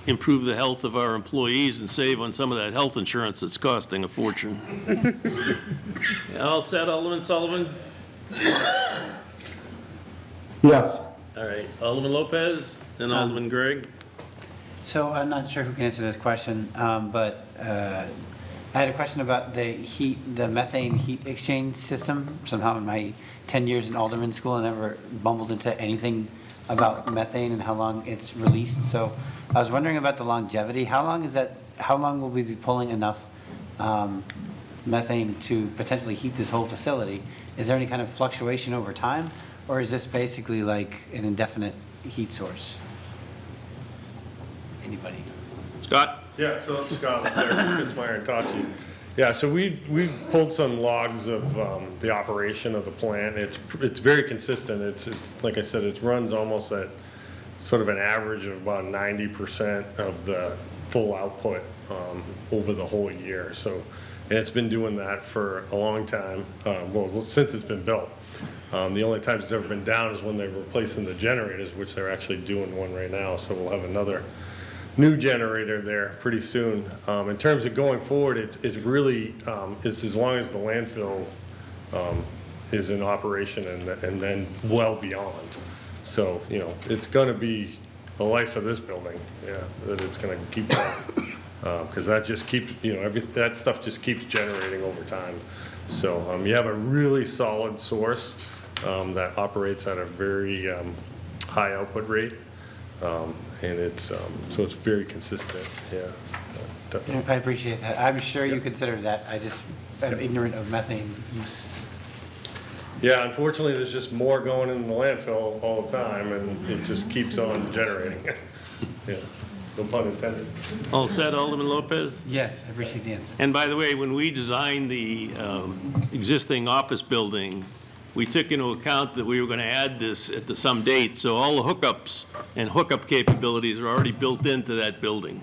improve the health of our employees and save on some of that health insurance that's costing a fortune. All set, Alderman Sullivan? Yes. All right, Alderman Lopez, then Alderman Gregg. So I'm not sure who can answer this question, but I had a question about the methane heat exchange system. Somehow in my 10 years in Alderman school, I never bumbled into anything about methane and how long it's released. So I was wondering about the longevity. How long will we be pulling enough methane to potentially heat this whole facility? Is there any kind of fluctuation over time, or is this basically like an indefinite heat source? Anybody? Scott? Yeah, so it's Scott with Fitzmyer and Tachi. Yeah, so we've pulled some logs of the operation of the plant. It's very consistent. It's like I said, it runs almost at sort of an average of about 90% of the full output over the whole year. So, and it's been doing that for a long time, well, since it's been built. The only time it's ever been down is when they're replacing the generators, which they're actually doing one right now. So we'll have another new generator there pretty soon. In terms of going forward, it's really, it's as long as the landfill is in operation and then well beyond. So, you know, it's gonna be the life of this building, yeah, that it's gonna keep going. Because that just keeps, you know, that stuff just keeps generating over time. So you have a really solid source that operates at a very high output rate. And it's, so it's very consistent, yeah. Definitely. I appreciate that. I'm sure you consider that. I just am ignorant of methane use. Yeah, unfortunately, there's just more going in the landfill all the time, and it just keeps on generating. Yeah, no pun intended. All set, Alderman Lopez? Yes, I appreciate the answer. And by the way, when we designed the existing office building, we took into account that we were going to add this at some date, so all the hookups and hookup capabilities are already built into that building.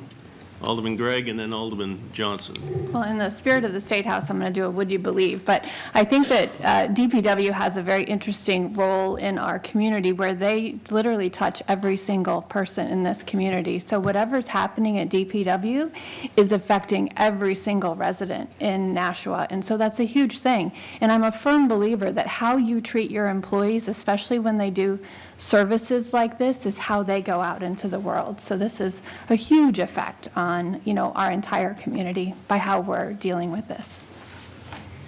Alderman Gregg and then Alderman Johnson. Well, in the spirit of the State House, I'm going to do a would you believe, but I think that DPW has a very interesting role in our community where they literally touch every single person in this community. So whatever's happening at DPW is affecting every single resident in Nashua, and so that's a huge thing. And I'm a firm believer that how you treat your employees, especially when they do services like this, is how they go out into the world. So this is a huge effect on, you know, our entire community by how we're dealing with this.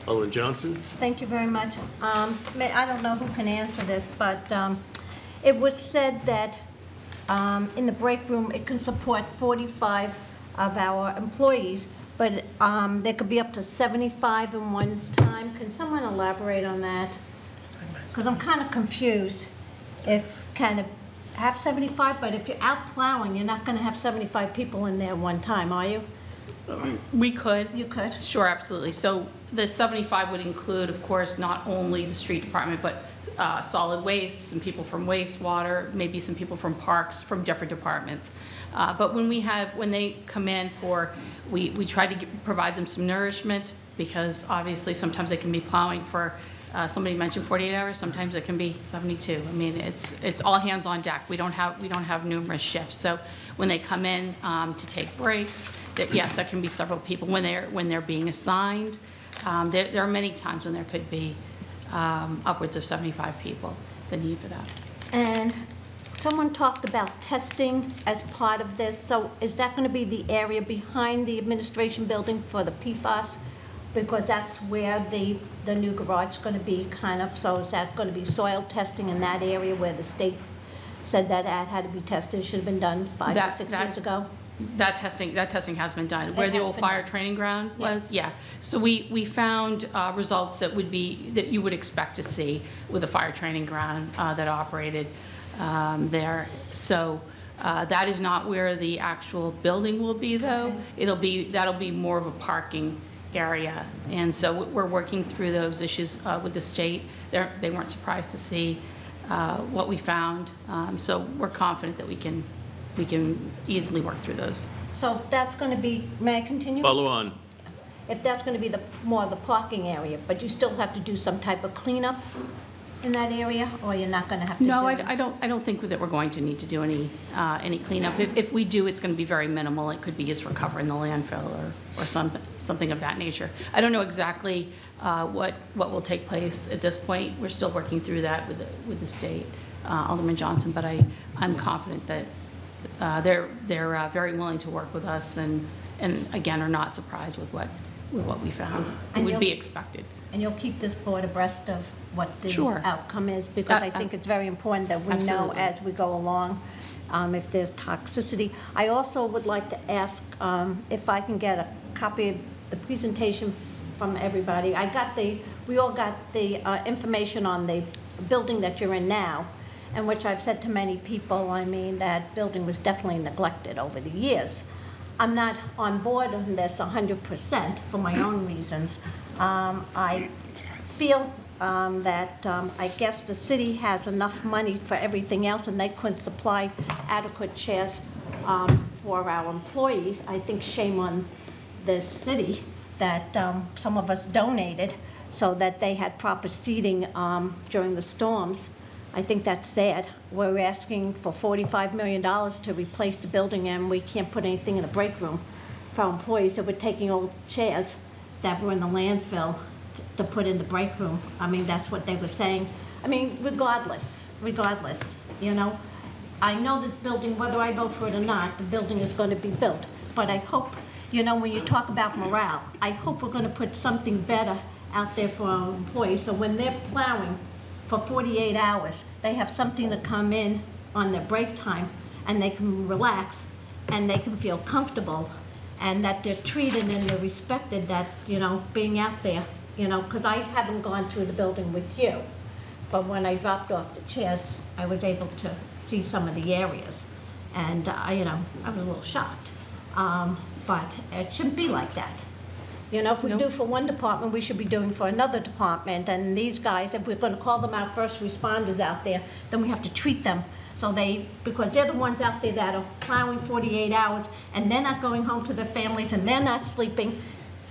Alderman Johnson? Thank you very much. I don't know who can answer this, but it was said that in the break room, it can support 45 of our employees, but there could be up to 75 in one time. Can someone elaborate on that? Because I'm kind of confused. If kind of have 75, but if you're out plowing, you're not going to have 75 people in there one time, are you? We could. You could? Sure, absolutely. So the 75 would include, of course, not only the street department, but solid waste, some people from wastewater, maybe some people from parks, from different departments. But when they come in we try to provide them some nourishment, because obviously sometimes they can be plowing for, somebody mentioned 48 hours, sometimes it can be 72. I mean, it's all hands on deck. We don't have numerous shifts. So when they come in to take breaks, yes, there can be several people when they're being assigned. There are many times when there could be upwards of 75 people, the need for that. And someone talked about testing as part of this. So is that going to be the area behind the administration building for the PFAS? Because that's where the new garage is going to be kind of. So is that going to be soil testing in that area where the state said that had to be tested, should have been done 5 or 6 years ago? That testing has been done. Where the old fire training ground was, yeah. So we found results that you would expect to see with a fire training ground that operated there. So that is not where the actual building will be, though. That'll be more of a parking area, and so we're working through those issues with the state. They weren't surprised to see what we found, so we're confident that we can easily work through those. So if that's going to be, may I continue? Follow on. If that's going to be more of the parking area, but you still have to do some type of cleanup in that area, or you're not going to have to No, do I don't think that we're going to need to do any cleanup. If we do, it's going to be very minimal. It could be just for covering the landfill or something of that nature. I don't know exactly what will take place at this point. We're still working through that with the state, Alderman Johnson, but I'm confident that they're very willing to work with us, and again are not surprised with with what we found. It And would you'll- be expected. And you'll keep this board abreast of what the Sure. outcome is, because I think it's very important that we know Absolutely. as we go along if there's toxicity. I also would like to ask if I can get a copy of the presentation from everybody. We all got the information on the building that you're in now, and which I've said to many people, I mean, that building was definitely neglected over the years. I'm not on board on this 100% for my own reasons. I feel that I guess the city has enough money for everything else, and they couldn't supply adequate chairs for our employees. I think shame on the city that some of us donated so that they had proper seating during the storms. I think that's sad. We're asking for $45 million to replace the building, and we can't put anything in the break room for our employees, so we're taking old chairs that were in the landfill to put in the break room. I mean, that's what they were saying. I mean, regardless, you know. I know this building, whether I vote for it or not, the building is going to be built. But I hope, you know, when you talk about morale, I hope we're going to put something better out there for our employees, so when they're plowing for 48 hours, they have something to come in on their break time, and they can relax, and they can feel comfortable, and that they're treated and they're respected, that, you know, being out there, you know, because I haven't gone through the building with you, but when I dropped off the chairs, I was able to see some of the areas, and, you know, I was a little shocked. But it shouldn't be like that. You know, if we do for one department, we should be doing for another department, and these guys, if we're going to call them our first responders out there, then we have to treat them so because they're the ones out there that are plowing 48 hours, and they're not going home to their families, and they're not sleeping,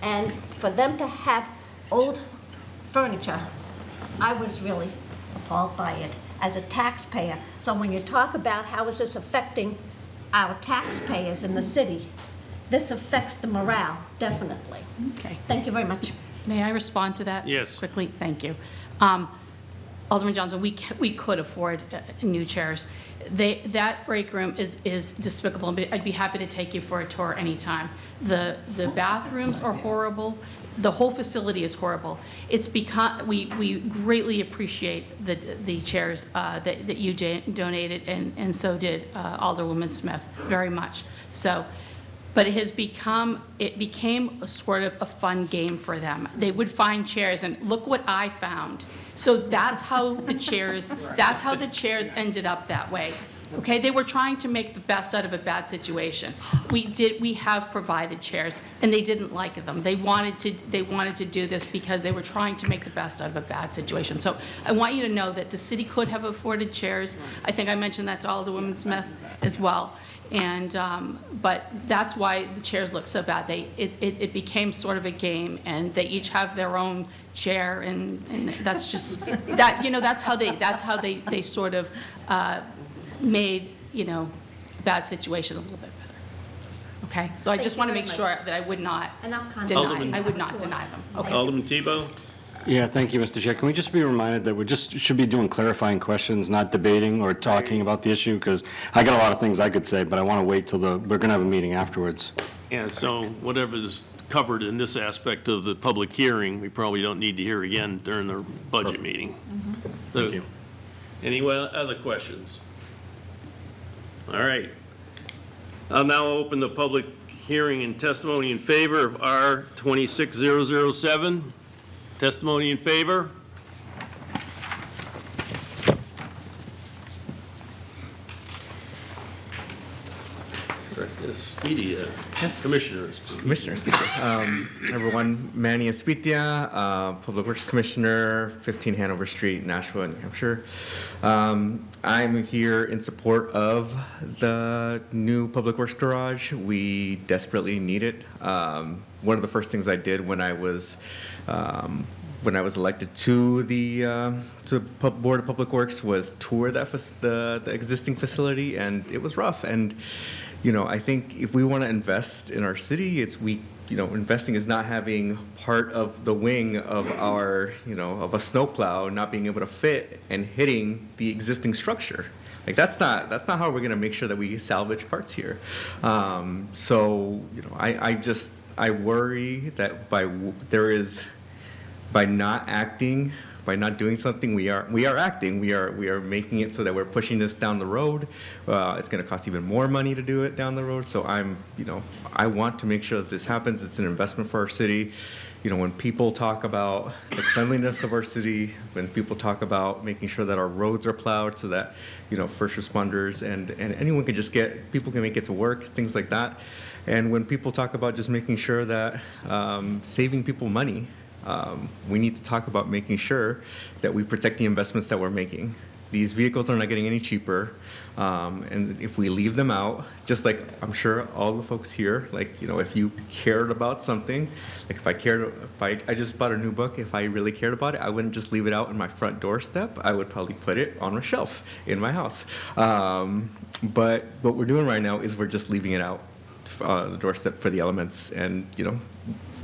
and for them to have old furniture, I was really appalled by it as a taxpayer. So when you talk about how is this affecting our taxpayers in the city, this affects the morale, definitely. Okay. Thank you very much. May I respond to that? Yes. Quickly, thank you. Alderman Johnson, we could afford new chairs. That break room is despicable. I'd be happy to take you for a tour anytime. The bathrooms are horrible. The whole facility is horrible. It's because we greatly appreciate the chairs that you donated, and so did Alderwoman Smith, very much. So. But it became a sort of a fun game for them. They would find chairs, and look what I found. So that's how the chairs ended up that way. Okay, they were trying to make the best out of a bad situation. We have provided chairs, and they didn't like them. They wanted to do this because they were trying to make the best out of a bad situation. So I want you to know that the city could have afforded chairs. I think I mentioned that to Alderwoman Smith as well. And but that's why the chairs look so bad. It became sort of a game, and they each have their own chair, and that's just that, you know, that's how they sort of made, you know, a bad situation a little bit better. Okay, so I just want to make sure that I would not deny them. Okay. Alderman Tebow? Yeah, thank you, Mr. Chair. Can we just be reminded that we just should be doing clarifying questions, not debating or talking about the issue? Because I got a lot of things I could say, but I want to wait till we're going to have a meeting afterwards. Yeah, so whatever's covered in this aspect of the public hearing, we probably don't need to hear again during the budget meeting. Thank you. Any other questions? All right. I'll now open the public hearing and testimony in favor of R 26007. Testimony in favor? Speedy, Commissioners. Commissioners, everyone, Manny Espitia, Public Works Commissioner, 15 Hanover Street, Nashua, New Hampshire. I'm here in support of the new Public Works garage. We desperately need it. One of the first things I did when I was elected to the Board of Public Works was tour the existing facility, and it was rough. And you know, I think if we want to invest in our city, investing is not having part of the wing of our, of a snowplow not being able to fit and hitting the existing structure. Like that's not how we're going to make sure that we salvage parts here. So, I worry that by not acting, by not doing something, we are acting. We are making it so that we're pushing this down the road. It's going to cost even more money to do it down the road. So I want to make sure that this happens. It's an investment for our city. When people talk about the cleanliness of our city, when people talk about making sure that our roads are plowed so that, first responders and anyone can people can make it to work, things like that. And when people talk about just making sure that saving people money, we need to talk about making sure that we protect the investments that we're making. These vehicles are not getting any cheaper, and if we leave them out, just like I'm sure all the folks here, if you cared about something, like if I just bought a new book, if I really cared about it, I wouldn't just leave it out in my front doorstep. I would probably put it on a shelf in my house. But what we're doing right now is we're just leaving it out the doorstep for the elements, and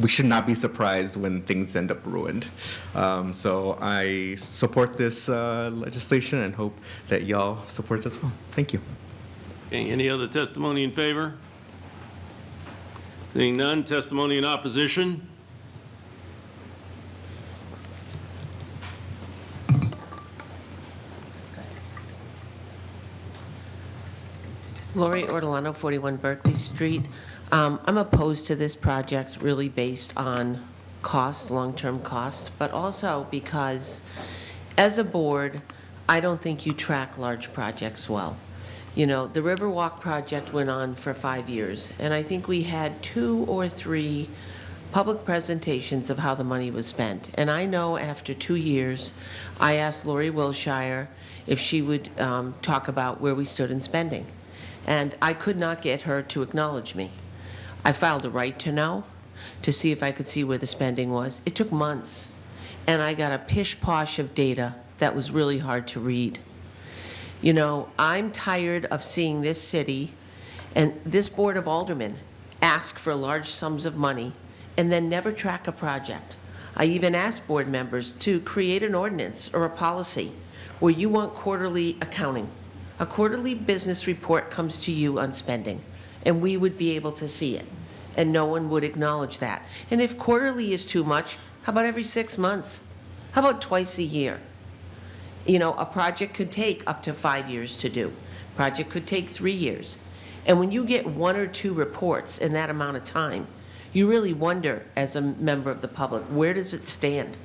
we should not be surprised when things end up ruined. So I support this legislation and hope that y'all support it as well. Thank you. Okay, any other testimony in favor? Seeing none, testimony in opposition? Lori Ortolano, 41 Berkeley Street. I'm opposed to this project really based on cost, long-term cost, but also because as a board, I don't think you track large projects well. The Riverwalk project went on for 5 years, and I think we had 2 or 3 public presentations of how the money was spent. And I know after 2 years, I asked Lori Wilshire if she would talk about where we stood in spending. And I could not get her to acknowledge me. I filed a right to know to see if I could see where the spending was. It took months, and I got a pish-posh of data that was really hard to read. I'm tired of seeing this city and this Board of Aldermen ask for large sums of money and then never track a project. I even asked board members to create an ordinance or a policy where you want quarterly accounting. A quarterly business report comes to you on spending, and we would be able to see it, and no one would acknowledge that. And if quarterly is too much, how about every 6 months? How about twice a year? A project could take up to 5 years to do. Project could take 3 years. And when you get 1 or 2 reports in that amount of time, you really wonder, as a member of the public, where does it stand?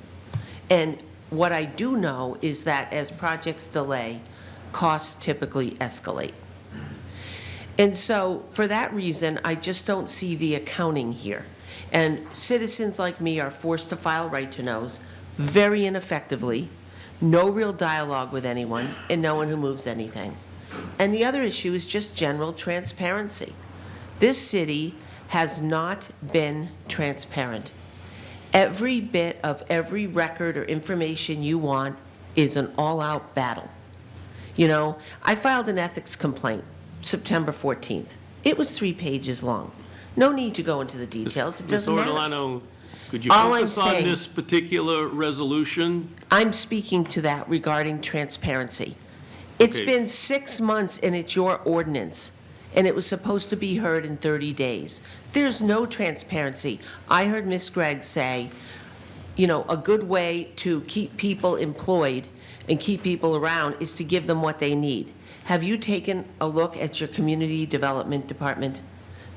And what I do know is that as projects delay, costs typically escalate. And so for that reason, I just don't see the accounting here. And citizens like me are forced to file right-to-knows very ineffectively, no real dialogue with anyone, and no one who moves anything. And the other issue is just general transparency. This city has not been transparent. Every bit of every record or information you want is an all-out battle. I filed an ethics complaint September 14th. It was 3 pages long. No need to go into the details. It doesn't matter. Ms. Ortolano, could you All I'm focus on saying- this particular resolution? I'm speaking to that regarding transparency. It's Okay. been 6 months and it's your ordinance, and it was supposed to be heard in 30 days. There's no transparency. I heard Ms. Gregg say, a good way to keep people employed and keep people around is to give them what they need. Have you taken a look at your community development department?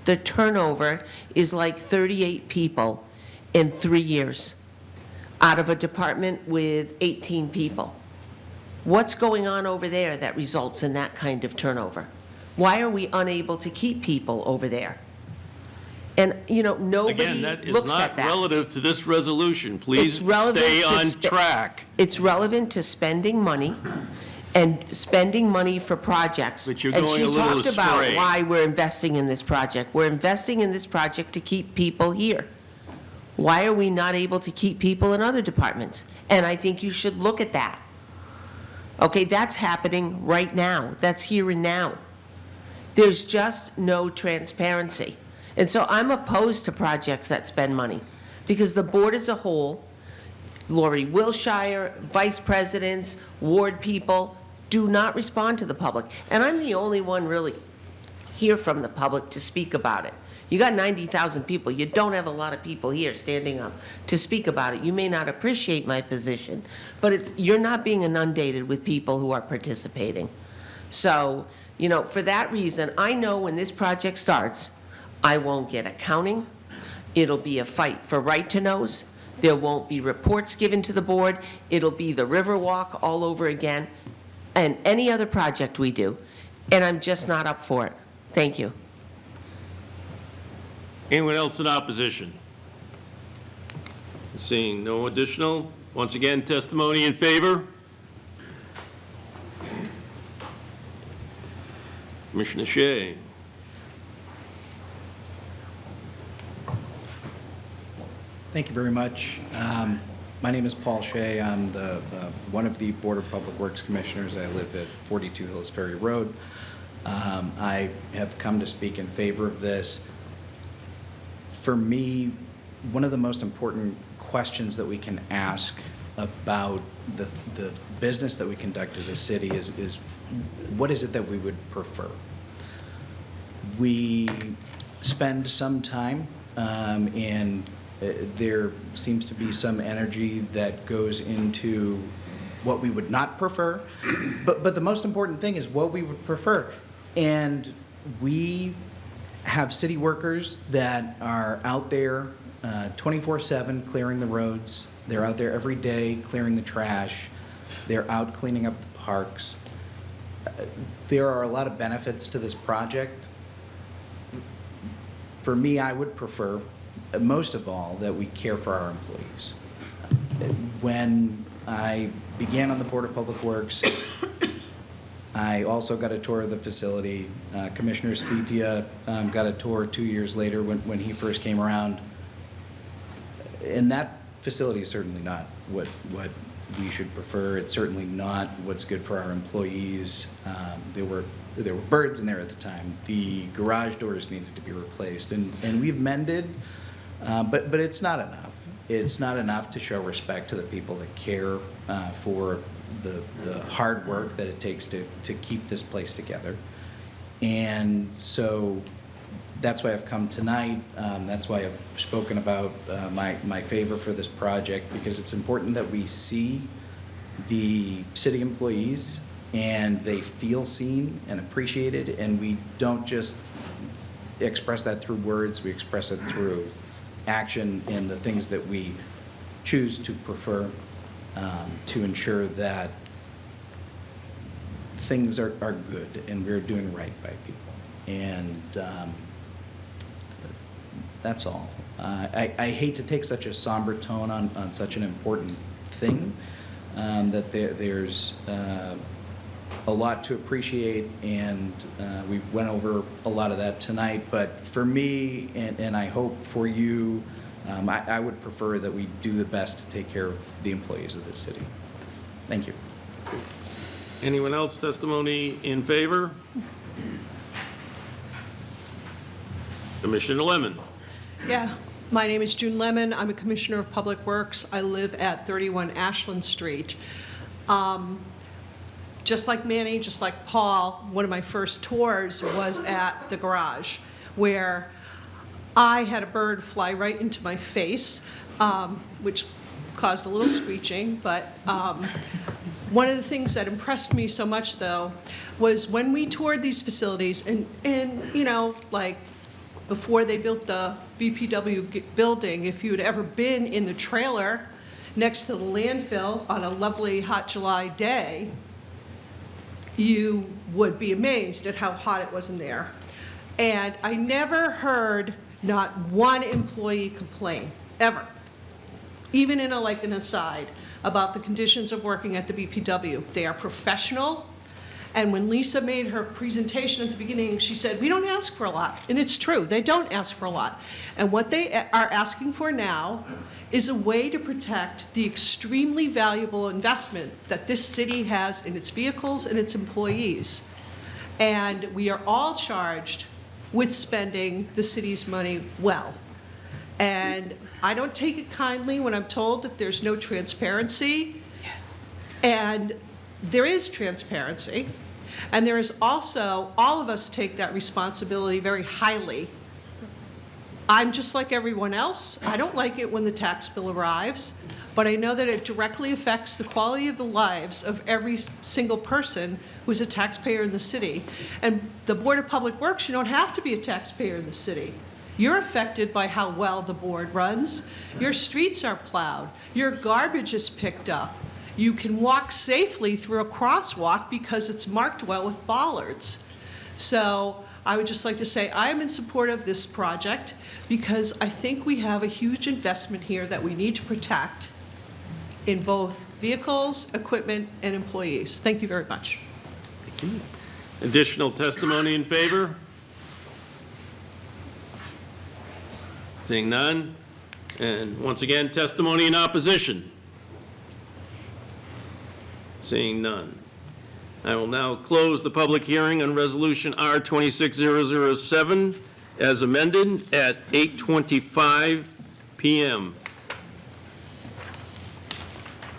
The turnover is like 38 people in 3 years out of a department with 18 people. What's going on over there that results in that kind of turnover? Why are we unable to keep people over there? And, nobody Again, that is looks not at that. relative to this resolution. Please It's relevant stay to on track. It's relevant to spending money and spending money for projects. But you're And going she a little talked about astray. why we're investing in this project. We're investing in this project to keep people here. Why are we not able to keep people in other departments? And I think you should look at that. Okay, that's happening right now. That's here and now. There's just no transparency. And so I'm opposed to projects that spend money, because the board as a whole, Lori Wilshire, vice presidents, ward people, do not respond to the public. And I'm the only one really here from the public to speak about it. You got 90,000 people. You don't have a lot of people here standing up to speak about it. You may not appreciate my position, but you're not being inundated with people who are participating. So, you know, for that reason, I know when this project starts, I won't get accounting. It'll be a fight for right-to-knows. There won't be reports given to the board. It'll be the Riverwalk all over again, and any other project we do, and I'm just not up for it. Thank you. Anyone else in opposition? Seeing no additional, once again, testimony in favor? Commissioner Shea. Thank you very much. My name is Paul Shea. I'm one of the Board of Public Works Commissioners. I live at 42 Hills Ferry Road. I have come to speak in favor of this. For me, one of the most important questions that we can ask about the business that we conduct as a city is what is it that we would prefer? We spend some time and there seems to be some energy that goes into what we would not prefer, but the most important thing is what we would prefer. And we have city workers that are out there 24/7 clearing the roads. They're out there every day clearing the trash. They're out cleaning up the parks. There are a lot of benefits to this project. For me, I would prefer, most of all, that we care for our employees. When I began on the Board of Public Works, I also got a tour of the facility. Commissioner Spitia got a tour 2 years later when he first came around. And that facility is certainly not what we should prefer. It's certainly not what's good for our employees. There were birds in there at the time. The garage doors needed to be replaced, and we've mended, but it's not enough. It's not enough to show respect to the people that care for the hard work that it takes to keep this place together. And so that's why I've come tonight. That's why I've spoken about my favor for this project, because it's important that we see the city employees and they feel seen and appreciated, and we don't just express that through words, we express it through action in the things that we choose to prefer, to ensure that things are good and we're doing right by people. And that's all. I hate to take such a somber tone on such an important thing, that there's a lot to appreciate, and we went over a lot of that tonight. But for me, and I hope for you, I would prefer that we do the best to take care of the employees of this city. Thank you. Anyone else testimony in favor? Commissioner Lemon. Yeah, my name is June Lemon. I'm a Commissioner of Public Works. I live at 31 Ashland Street. Just like Manny, just like Paul, one of my first tours was at the garage, where I had a bird fly right into my face, which caused a little screeching. But one of the things that impressed me so much, though, was when we toured these facilities, and you know, like before they built the BPW building, if you'd ever been in the trailer next to the landfill on a lovely hot July day, you would be amazed at how hot it was in there. And I never heard not one employee complain, ever, even in an aside, about the conditions of working at the BPW. They are professional. And when Lisa made her presentation at the beginning, she said, we don't ask for a lot. And it's true, they don't ask for a lot. And what they are asking for now is a way to protect the extremely valuable investment that this city has in its vehicles and its employees. And we are all charged with spending the city's money well. And I don't take it kindly when I'm told that there's no transparency. And there is transparency. And there is also, all of us take that responsibility very highly. I'm just like everyone else. I don't like it when the tax bill arrives, but I know that it directly affects the quality of the lives of every single person who's a taxpayer in the city. And the Board of Public Works, you don't have to be a taxpayer in the city. You're affected by how well the board runs. Your streets are plowed. Your garbage is picked up. You can walk safely through a crosswalk because it's marked well with bollards. So I would just like to say I am in support of this project because I think we have a huge investment here that we need to protect in both vehicles, equipment, and employees. Thank you very much. Thank you. Additional testimony in favor? Seeing none. And once again, testimony in opposition? Seeing none. I will now close the public hearing on Resolution R 26007 as amended at 8:25 p.m.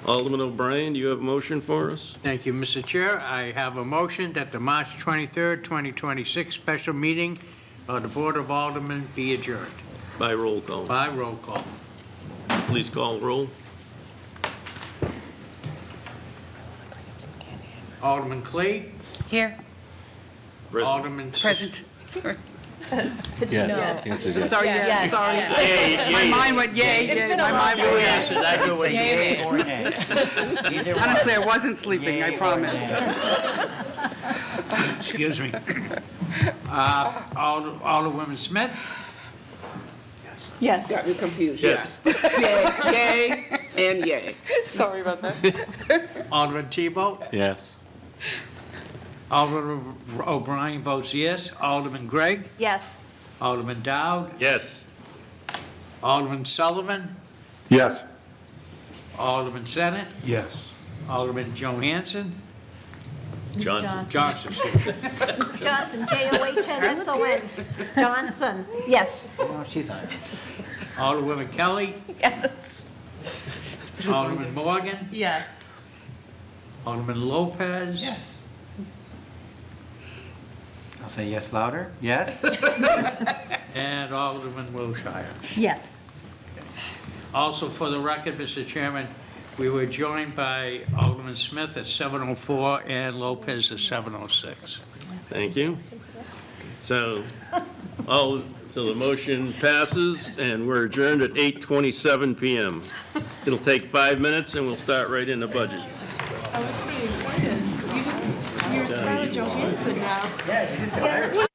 Alderman O'Brien, do you have a motion for us? Thank you, Mr. Chair. I have a motion that the March 23rd, 2026 special meeting of the Board of Aldermen be adjourned. By roll call. By roll call. Please call roll. Alderman Clay. Here. Alderman. Present. Yes. The answer is yes. Sorry, yes. Sorry. My mind went yay, yay. My mind went yes. I go with Yay or nay. Either one. Honestly, I wasn't sleeping, I Yay or promise. nay. Excuse me. Alderwoman Smith. Yes. Got me confused, Yes. Yay, and yay. Sorry about that. Alderman Tebow. Yes. Alderman O'Brien votes yes. Alderman Gregg. Yes. Alderman Dowd. Yes. Alderman Sullivan. Yes. Alderman Senate. Yes. Alderman Johansson. Johnson. Johnson. Johnson, Johnsson. Johnson, yes. Oh, she's on it. Alderwoman Kelly. Yes. Alderman Morgan. Yes. Alderman Lopez. Yes. I'll say yes louder. Yes. And Alderman Wilshire. Yes. Also, for the record, Mr. Chairman, we were joined by Alderman Smith at 7:04 and Lopez at 7:06. Thank you. So the motion passes, and we're adjourned at 8:27 p.m. It'll take 5 minutes, and we'll start right in the budget. I was pretty excited. You're Scarlett Johansson now. Yeah, you just got hired.